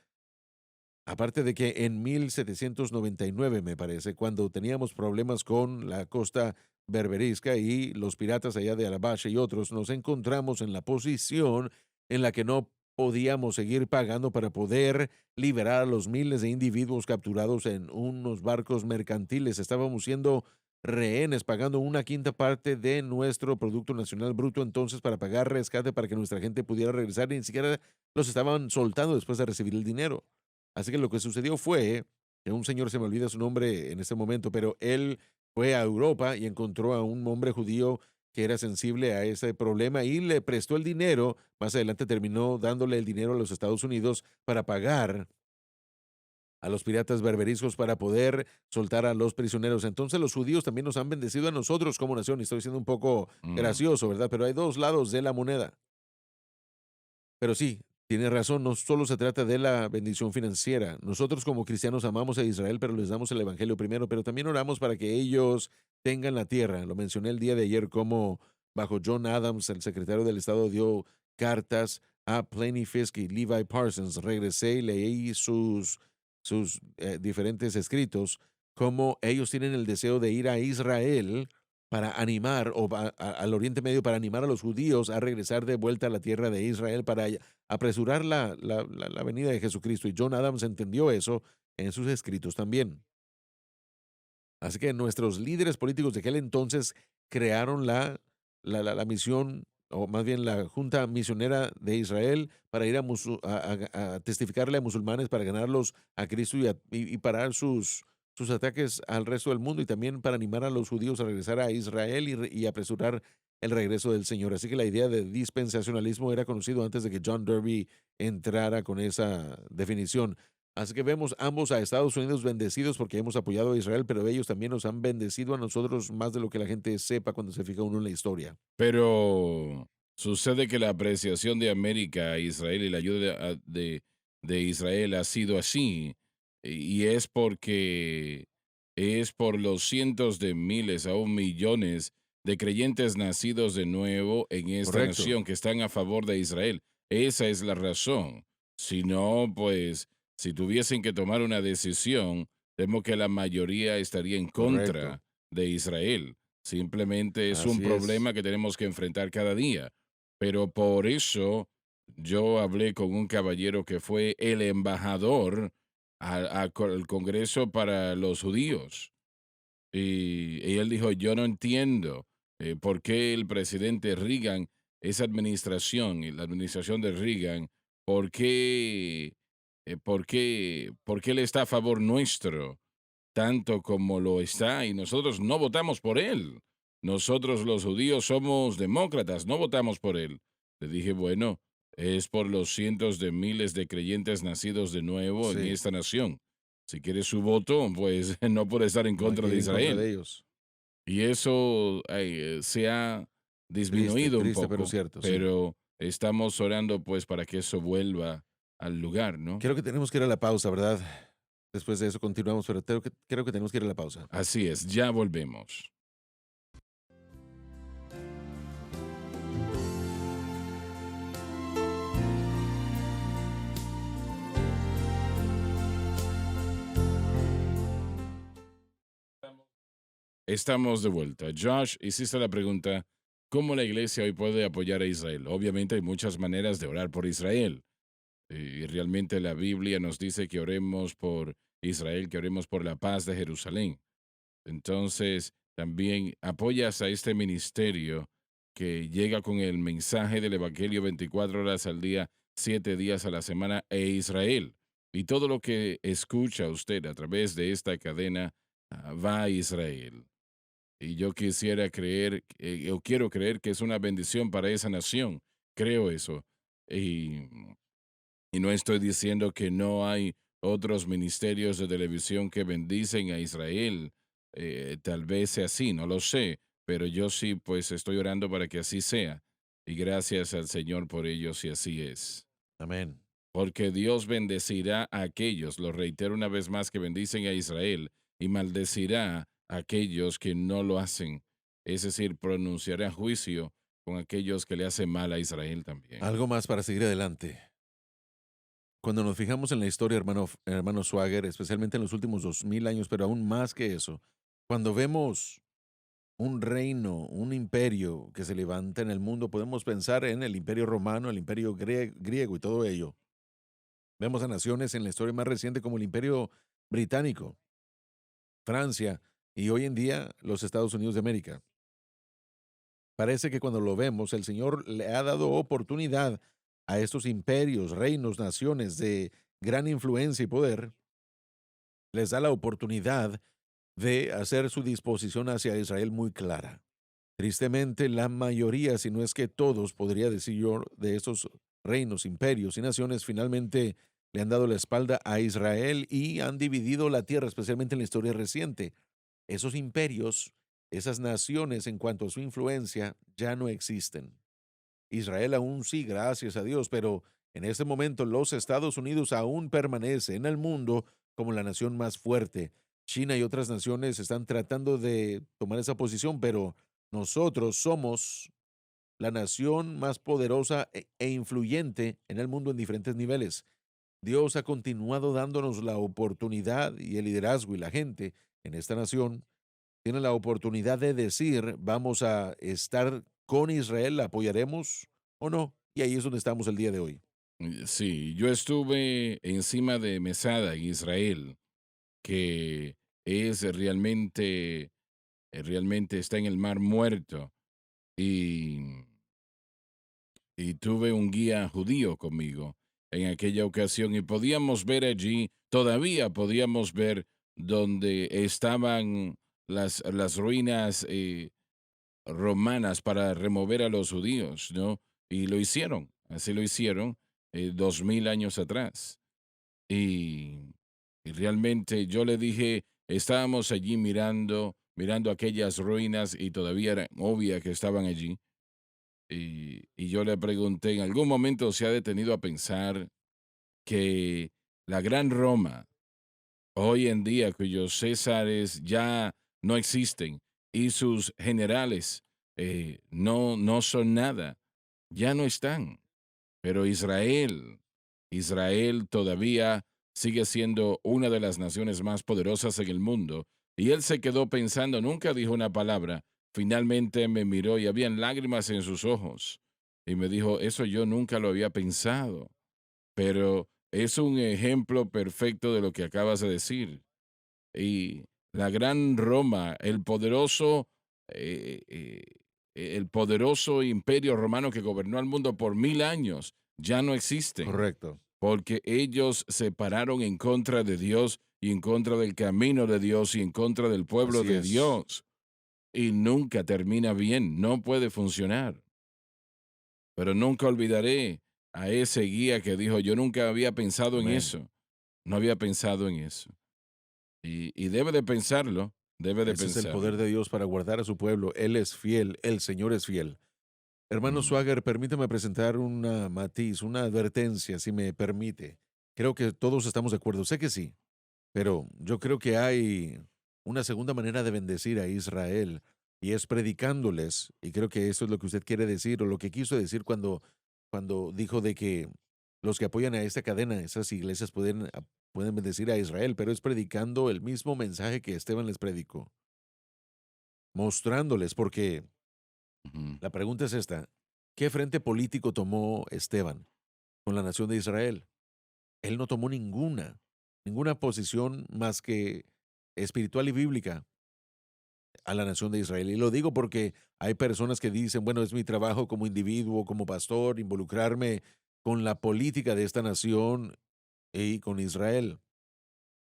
Aparte de que en 1799, me parece, cuando teníamos problemas con la costa berberisca y los piratas allá de Alabache y otros, nos encontramos en la posición en la que no podíamos seguir pagando para poder liberar a los miles de individuos capturados en unos barcos mercantiles. Estábamos siendo rehenes, pagando una quinta parte de nuestro Producto Nacional Bruto entonces para pagar rescate para que nuestra gente pudiera regresar y ni siquiera los estaban soltando después de recibir el dinero. Así que lo que sucedió fue que un señor, se me olvida su nombre en este momento, pero él fue a Europa y encontró a un hombre judío que era sensible a ese problema y le prestó el dinero. Más adelante terminó dándole el dinero a los Estados Unidos para pagar a los piratas berberiscos para poder soltar a los prisioneros. Entonces los judíos también nos han bendecido a nosotros como nación. Y estoy siendo un poco Mm. gracioso, ¿verdad? Pero hay dos lados de la moneda. Pero sí, tiene razón, no solo se trata de la bendición financiera. Nosotros como cristianos amamos a Israel, pero les damos el Evangelio primero, pero también oramos para que ellos tengan la tierra. Lo mencioné el día de ayer como bajo John Adams, el secretario del Estado, dio cartas a Plenty Fisk y Levi Parsons. Regresé y leí sus diferentes escritos, como ellos tienen el deseo de ir a Israel para animar al Oriente Medio, para animar a los judíos a regresar de vuelta a la tierra de Israel, para apresurar la venida de Jesucristo. Y John Adams entendió eso en sus escritos también. Así que nuestros líderes políticos de aquel entonces crearon la misión, o más bien la Junta Misionera de Israel, para ir a testificarle a musulmanes, para ganarlos a Cristo y parar sus ataques al resto del mundo, y también para animar a los judíos a regresar a Israel y apresurar el regreso del Señor. Así que la idea de dispensacionalismo era conocido antes de que John Derby entrara con esa definición. Así que vemos ambos a Estados Unidos bendecidos porque hemos apoyado a Israel, pero ellos también nos han bendecido a nosotros más de lo que la gente sepa cuando se fija uno en la historia. Pero sucede que la apreciación de América a Israel y la ayuda de Israel ha sido así, y es porque es por los cientos de miles, aún millones de creyentes nacidos de nuevo en esta Correcto. nación que están a favor de Israel. Esa es la razón. Si no, pues, si tuviesen que tomar una decisión, temo que la mayoría estaría en Correcto. contra de Israel. Simplemente es un Así es. problema que tenemos que enfrentar cada día. Pero por eso yo hablé con un caballero que fue el embajador al Congreso para los judíos. Y él dijo, yo no entiendo por qué el presidente Reagan, esa administración, y la administración de Reagan, por qué él está a favor nuestro tanto como lo está, y nosotros no votamos por él. Nosotros los judíos somos demócratas, no votamos por él. Le dije, bueno, es por los cientos de miles de creyentes nacidos de nuevo en Sí. esta nación. Si quiere su voto, pues no puede estar en No hay contra que de ir en contra Israel. de ellos. Y eso se ha Triste, disminuido un triste, pero poco, cierto, sí. pero estamos orando pues para que eso vuelva al lugar, ¿no? Creo que tenemos que ir a la pausa, ¿verdad? Después de eso continuamos, pero creo que tenemos que ir a la pausa. Así es, ya volvemos. Estamos de vuelta. Josh, hiciste la pregunta, ¿cómo la iglesia hoy puede apoyar a Israel? Obviamente hay muchas maneras de orar por Israel. Y realmente la Biblia nos dice que oremos por Israel, que oremos por la paz de Jerusalén. Entonces, también apoyas a este ministerio que llega con el mensaje del Evangelio 24 horas al día, 7 días a la semana, e Israel. Y todo lo que escucha usted a través de esta cadena va a Israel. Y yo quisiera creer, yo quiero creer que es una bendición para esa nación. Creo eso. Y, y no estoy diciendo que no hay otros ministerios de televisión que bendicen a Israel. Tal vez sea así, no lo sé. Pero yo sí, pues estoy orando para que así sea. Y gracias al Señor por ello, si así es. Amén. Porque Dios bendecirá a aquellos, lo reitero una vez más, que bendicen a Israel y maldecirá a aquellos que no lo hacen. Es decir, pronunciará juicio con aquellos que le hacen mal a Israel también. Algo más para seguir adelante. Cuando nos fijamos en la historia, hermano Swagger, especialmente en los últimos 2000 años, pero aún más que eso, cuando vemos un reino, un imperio que se levanta en el mundo, podemos pensar en el imperio romano, el imperio griego y todo ello. Vemos a naciones en la historia más reciente como el imperio británico, Francia y hoy en día los Estados Unidos de América. Parece que cuando lo vemos, el Señor le ha dado oportunidad a estos imperios, reinos, naciones de gran influencia y poder, les da la oportunidad de hacer su disposición hacia Israel muy clara. Tristemente, la mayoría, si no es que todos, podría decir yo, de estos reinos, imperios y naciones, finalmente le han dado la espalda a Israel y han dividido la tierra, especialmente en la historia reciente. Esos imperios, esas naciones, en cuanto a su influencia, ya no existen. Israel aún sí, gracias a Dios, pero en este momento los Estados Unidos aún permanece en el mundo como la nación más fuerte. China y otras naciones están tratando de tomar esa posición, pero nosotros somos la nación más poderosa e influyente en el mundo en diferentes niveles. Dios ha continuado dándonos la oportunidad y el liderazgo y la gente en esta nación tiene la oportunidad de decir, vamos a estar con Israel, la apoyaremos o no. Y ahí es donde estamos el día de hoy. Sí, yo estuve encima de Mesada en Israel, que es realmente está en el Mar Muerto. Y y tuve un guía judío conmigo en aquella ocasión y podíamos ver allí, todavía podíamos ver donde estaban las ruinas romanas para remover a los judíos, ¿no? Y lo hicieron, así lo hicieron 2000 años atrás. Y, y realmente yo le dije, estábamos allí mirando aquellas ruinas y todavía era obvia que estaban allí y yo le pregunté, ¿en algún momento se ha detenido a pensar que la gran Roma, hoy en día, cuyos césares ya no existen y sus generales no son nada, ya no están? Pero Israel todavía sigue siendo una de las naciones más poderosas en el mundo. Y él se quedó pensando, nunca dijo una palabra. Finalmente me miró y habían lágrimas en sus ojos. Y me dijo, eso yo nunca lo había pensado. Pero es un ejemplo perfecto de lo que acabas de decir. Y la gran Roma, eh, eh, el poderoso imperio romano que gobernó al mundo por 1000 años, ya no existen, Correcto. porque ellos se pararon en contra de Dios y en contra del camino de Dios y en contra del pueblo Así de es. Dios. Y nunca termina bien, no puede funcionar. Pero nunca olvidaré a ese guía que dijo, yo nunca había pensado en Amén. eso, no había pensado en eso. Y debe de pensarlo, debe de Ese es el poder pensarlo. de Dios para guardar a su pueblo. Él es fiel, el Señor es fiel. Hermano Mm, Swagger, permítame presentar una matiz, una advertencia, si me permite. Creo que todos estamos de acuerdo. Sé que sí, pero yo creo que hay una segunda manera de bendecir a Israel y es predicándoles. Y creo que eso es lo que usted quiere decir o lo que quiso decir cuando dijo de que los que apoyan a esta cadena, esas iglesias pueden bendecir a Israel, pero es predicando el mismo mensaje que Esteban les predicó, mostrándoles, porque ujú. la pregunta es esta: ¿qué frente político tomó Esteban con la nación de Israel? Él no tomó ninguna posición más que espiritual y bíblica a la nación de Israel. Y lo digo porque hay personas que dicen, bueno, es mi trabajo como individuo, como pastor, involucrarme con la política de esta nación y con Israel.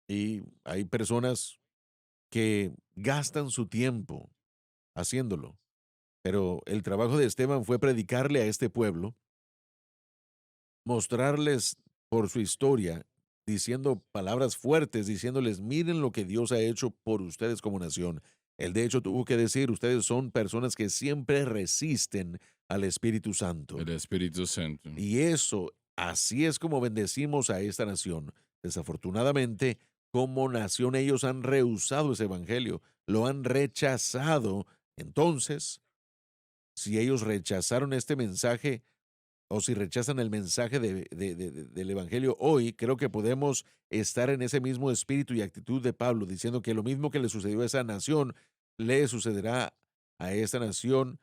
Y hay personas que gastan su tiempo haciéndolo. Pero el trabajo de Esteban fue predicarle a este pueblo, mostrarles por su historia, diciendo palabras fuertes, diciéndoles, miren lo que Dios ha hecho por ustedes como nación. Él de hecho tuvo que decir, ustedes son personas que siempre resisten al Espíritu Santo. El Espíritu Santo. Y eso, así es como bendecimos a esta nación. Desafortunadamente, como nación ellos han rehusado ese evangelio, lo han rechazado. Entonces, si ellos rechazaron este mensaje, o si rechazan el mensaje del Evangelio hoy, creo que podemos estar en ese mismo espíritu y actitud de Pablo, diciendo que lo mismo que le sucedió a esa nación, le sucederá a esta nación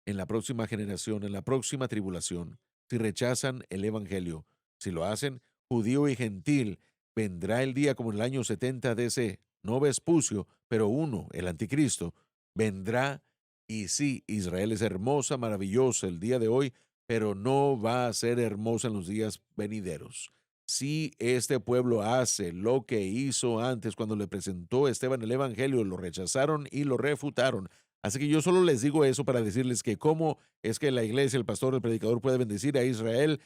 en la próxima generación, en la próxima tribulación, si rechazan el Evangelio. Si lo hacen, judío y gentil, vendrá el día como en el año 70 de ese no Vespucio, pero uno, el anticristo, vendrá y sí, Israel es hermosa, maravillosa el día de hoy, pero no va a ser hermosa en los días venideros. Si este pueblo hace lo que hizo antes cuando le presentó Esteban el Evangelio, lo rechazaron y lo refutaron. Así que yo solo les digo eso para decirles que cómo es que la iglesia, el pastor, el predicador puede bendecir a Israel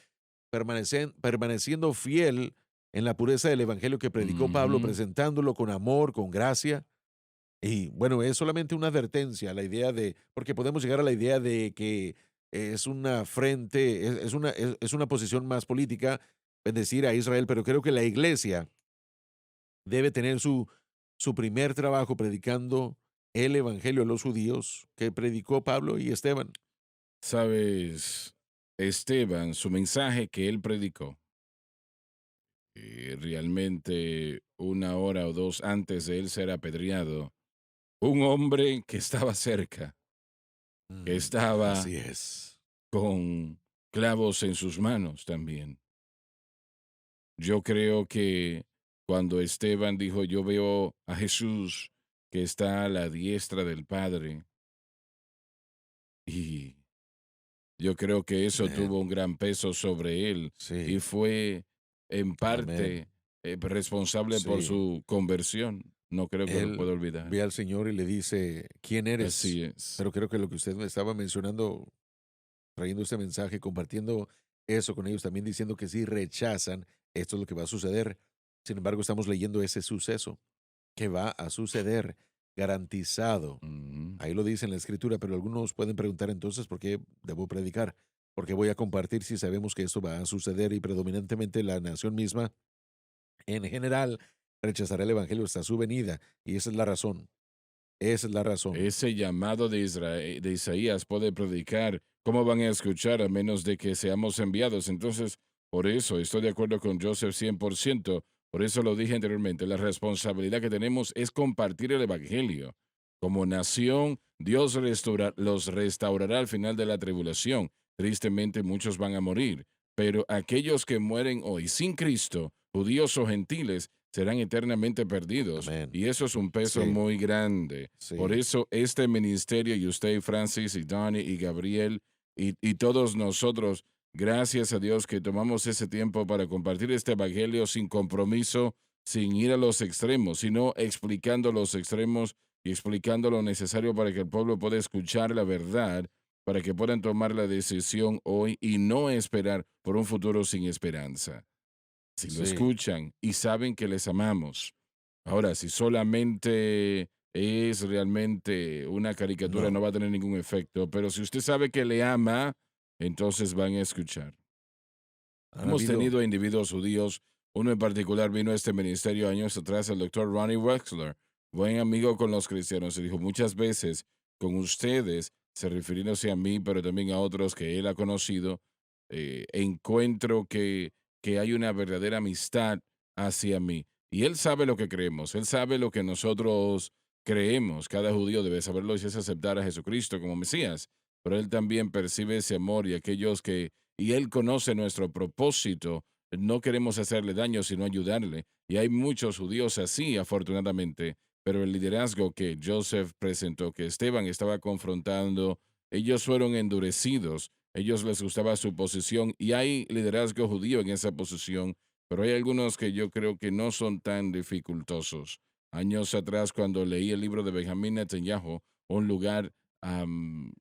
permaneciendo fiel en la pureza del evangelio que predicó Pablo, Ujú. presentándolo con amor, con gracia. Y bueno, es solamente una advertencia, la idea de, porque podemos llegar a la idea de que es una frente, es una posición más política bendecir a Israel, pero creo que la iglesia debe tener su primer trabajo predicando el evangelio a los judíos que predicó Pablo y Esteban. Sabes, Esteban, su mensaje que él predicó, realmente una hora o dos antes de él ser apedreado, un hombre que estaba cerca, que estaba Así es. con clavos en sus manos también. Yo creo que cuando Esteban dijo, yo veo a Jesús que está a la diestra del Padre, y yo creo que eso tuvo Amén. un gran peso sobre él y Sí, fue en parte amén. responsable por Sí. su conversión. No creo que lo Él pueda olvidar. ve al Señor y le dice, ¿quién Así eres? es. Pero creo que lo que usted me estaba mencionando, trayendo este mensaje, compartiendo eso con ellos, también diciendo que si rechazan, esto es lo que va a suceder. Sin embargo, estamos leyendo ese suceso que va a suceder, garantizado. Ujú. Ahí lo dice en la escritura, pero algunos pueden preguntar entonces, ¿por qué debo predicar? ¿Por qué voy a compartir si sabemos que esto va a suceder y predominantemente la nación misma en general rechazará el evangelio hasta su venida? Y esa es la razón. Esa es la razón. Ese llamado de, de Isaías puede predicar. ¿Cómo van a escuchar a menos de que seamos enviados? Entonces, por eso estoy de acuerdo con Joseph 100%. Por eso lo dije anteriormente. La responsabilidad que tenemos es compartir el Evangelio. Como nación, Dios los restaurará al final de la tribulación. Tristemente, muchos van a morir. Pero aquellos que mueren hoy sin Cristo, judíos o gentiles, serán eternamente perdidos. Amén. Y eso es un peso Sí, muy grande. Por sí, eso este ministerio y usted, Francis, y Donnie, y Gabriel, y todos nosotros, gracias a Dios que tomamos ese tiempo para compartir este evangelio sin compromiso, sin ir a los extremos, sino explicando los extremos y explicando lo necesario para que el pueblo pueda escuchar la verdad, para que puedan tomar la decisión hoy y no esperar por un futuro sin esperanza. Si lo sí. escuchan y saben que les amamos, Ahora, si solamente es realmente una caricatura, No. no va a tener ningún efecto, pero si usted sabe que le ama, entonces van a escuchar. Han Hemos habido, tenido individuos judíos, uno en particular vino a este ministerio años atrás, el doctor Ronnie Wexler, buen amigo con los cristianos, y dijo muchas veces con ustedes, se refiriéndose a mí, pero también a otros que él ha conocido, encuentro que hay una verdadera amistad hacia mí. Y él sabe lo que creemos, él sabe lo que nosotros creemos. Cada judío debe saberlo y es aceptar a Jesucristo como Mesías, pero él también percibe ese amor y aquellos que y Él conoce nuestro propósito. No queremos hacerle daño, sino ayudarle. Y hay muchos judíos así, afortunadamente, pero el liderazgo que Joseph presentó, que Esteban estaba confrontando, ellos fueron endurecidos, ellos les gustaba su posición y hay liderazgo judío en esa posición, pero hay algunos que yo creo que no son tan dificultosos. Años atrás, cuando leí el libro de Benjamín Netanyahu, un lugar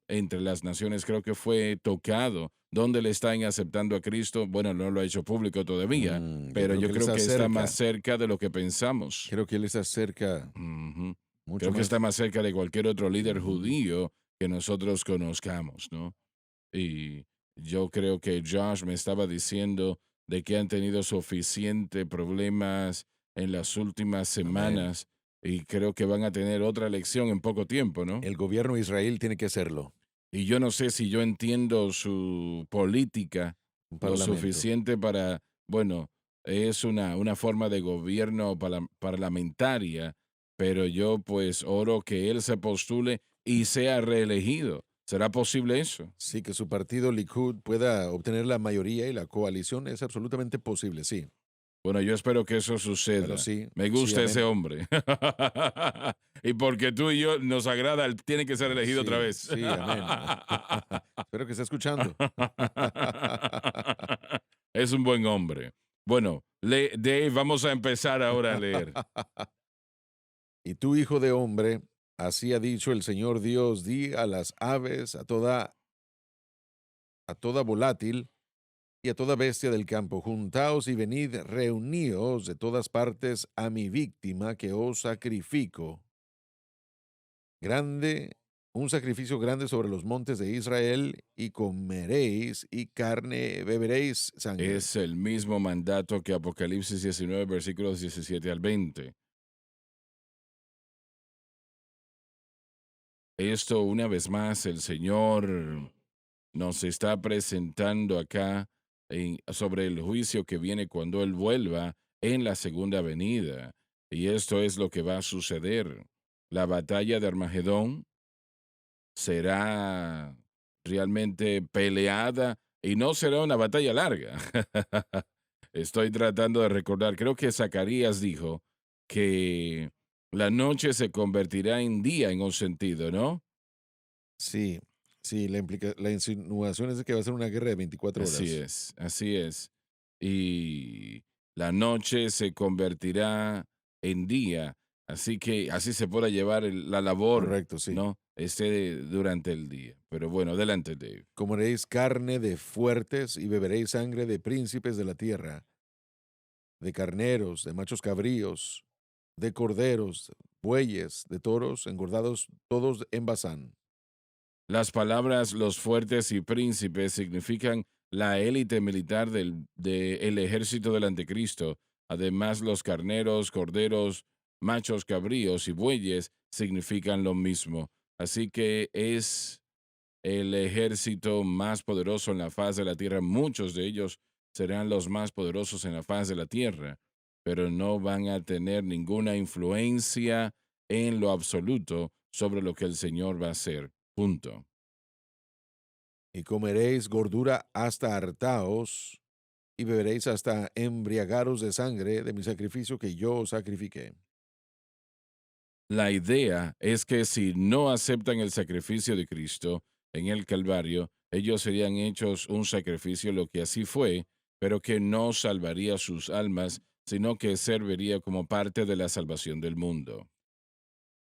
entre las naciones creo que fue tocado, donde le están aceptando a Cristo. Bueno, no lo ha hecho público todavía, yo pero creo yo que él creo está que está más cerca. cerca de lo que pensamos. Creo que él está cerca Ujú. mucho Creo que está más. más cerca de cualquier otro líder Ujú. judío que nosotros conozcamos, ¿no? Y yo creo que Josh me estaba diciendo de que han tenido suficiente problemas en las últimas Amén. semanas y creo que van a tener otra elección en poco tiempo, ¿no? El gobierno de Israel tiene que hacerlo. Y yo no sé si yo entiendo su política Un lo parlamento. suficiente para, bueno, es una forma de gobierno parlamentaria, pero yo pues oro que él se postule y sea reelegido. ¿Será posible eso? Sí, que su partido Likud pueda obtener la mayoría y la coalición es absolutamente posible, sí. Bueno, yo espero que eso Bueno, suceda. sí, Me sí, gusta ese amén. hombre. Y porque tú y yo nos agrada, él tiene que ser elegido otra Sí, vez. sí, amén. Espero que esté escuchando. Es un buen hombre. Bueno, Dave, vamos a empezar ahora a leer. Y tú, hijo de hombre, así ha dicho el Señor Dios, di a las aves, a toda volátil y a toda bestia del campo, juntaos y venid, reuníos de todas partes a mi víctima que os sacrifico. Grande, un sacrificio grande sobre los montes de Israel, y comeréis y carne, beberéis sangre. Es el mismo mandato que Apocalipsis 19, versículos 17 al 20. Esto, una vez más, el Señor nos está presentando acá sobre el juicio que viene cuando Él vuelva en la segunda venida. Y esto es lo que va a suceder. La batalla de Armagedón será realmente peleada y no será una batalla larga. Estoy tratando de recordar, creo que Zacarías dijo que la noche se convertirá en día en un sentido, ¿no? Sí, sí, la insinuación es de que va a ser una guerra de 24 Así horas. es, así es. Y la noche se convertirá en día, así que así se podrá llevar la labor, Correcto, sí. ¿no? Durante el día. Pero bueno, adelante, Dave. Comeréis carne de fuertes y beberéis sangre de príncipes de la tierra, de carneros, de machos cabríos, de corderos, bueyes, de toros, engordados todos en Bazán. Las palabras los fuertes y príncipes significan la élite militar del ejército del anticristo. Además, los carneros, corderos, machos cabríos y bueyes significan lo mismo. Así que es el ejército más poderoso en la faz de la tierra. Muchos de ellos serán los más poderosos en la faz de la tierra, pero no van a tener ninguna influencia en lo absoluto sobre lo que el Señor va a hacer. Punto. Y comeréis gordura hasta hartaos, y beberéis hasta embriagaros de sangre de mi sacrificio que yo os sacrifiqué. La idea es que si no aceptan el sacrificio de Cristo en el Calvario, ellos serían hechos un sacrificio, lo que así fue, pero que no salvaría sus almas, sino que serviría como parte de la salvación del mundo.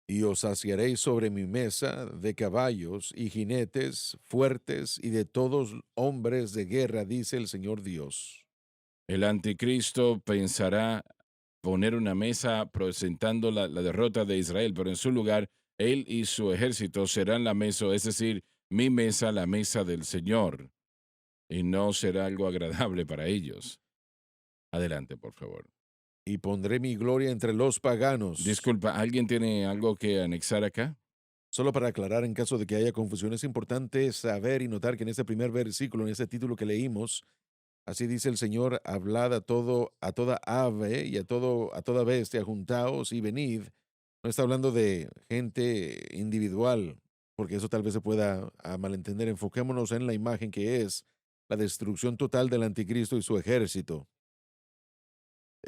Y os saciaréis sobre mi mesa de caballos y jinetes fuertes y de todos hombres de guerra, dice el Señor Dios. El anticristo pensará poner una mesa presentando la derrota de Israel, pero en su lugar, él y su ejército serán la mesa, es decir, mi mesa, la mesa del Señor, y no será algo agradable para ellos. Adelante, por favor. Y pondré mi gloria entre los paganos. Disculpa, ¿alguien tiene algo que anexar acá? Solo para aclarar, en caso de que haya confusión, es importante saber y notar que en este primer versículo, en este título que leímos, así dice el Señor: hablad a toda ave y a toda bestia, juntaos y venid. No está hablando de gente individual, porque eso tal vez se pueda malentender. Enfoquémonos en la imagen que es la destrucción total del anticristo y su ejército.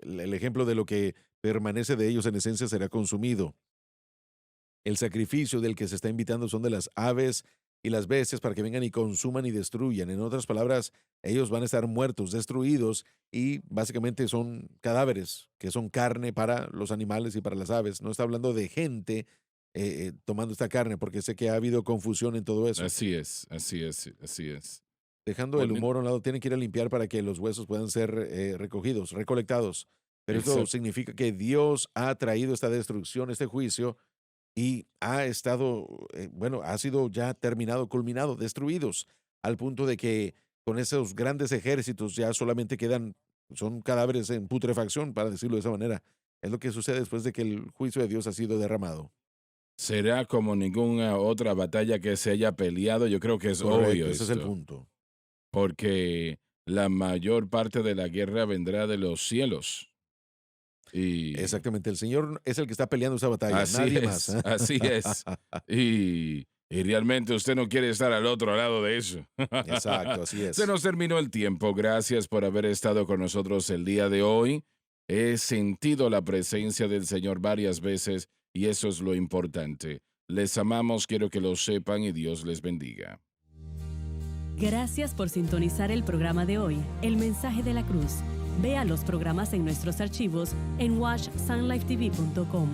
El ejemplo de lo que permanece de ellos en esencia será consumido. El sacrificio del que se está invitando son de las aves y las bestias para que vengan y consuman y destruyan. En otras palabras, ellos van a estar muertos, destruidos, y básicamente son cadáveres, que son carne para los animales y para las aves. No está hablando de gente tomando esta carne, porque sé que ha habido confusión en todo eso. Así es, así es, así es. Dejando el Bueno, humor a un lado, tienen que ir a limpiar para que los huesos puedan ser recogidos, recolectados. Pero esto Exacto. significa que Dios ha traído esta destrucción, este juicio, y ha estado, ha sido ya terminado, culminado, destruidos, al punto de que con esos grandes ejércitos ya solamente son cadáveres en putrefacción, para decirlo de esa manera. Es lo que sucede después de que el juicio de Dios ha sido derramado. será como ninguna otra batalla que se haya peleado. Yo creo que es Correcto, obvio ese es el esto, punto. porque la mayor parte de la guerra vendrá de los cielos. Y Exactamente, el Señor es el que está peleando esa batalla, así nadie más. es, así es. Y realmente usted no quiere estar al otro lado de eso. Exacto, así es. Se nos terminó el tiempo. Gracias por haber estado con nosotros el día de hoy. He sentido la presencia del Señor varias veces y eso es lo importante. Les amamos, quiero que lo sepan y Dios les bendiga. Gracias por sintonizar el programa de hoy, El Mensaje de la Cruz. Vea los programas en nuestros archivos en washsunlifetv.com.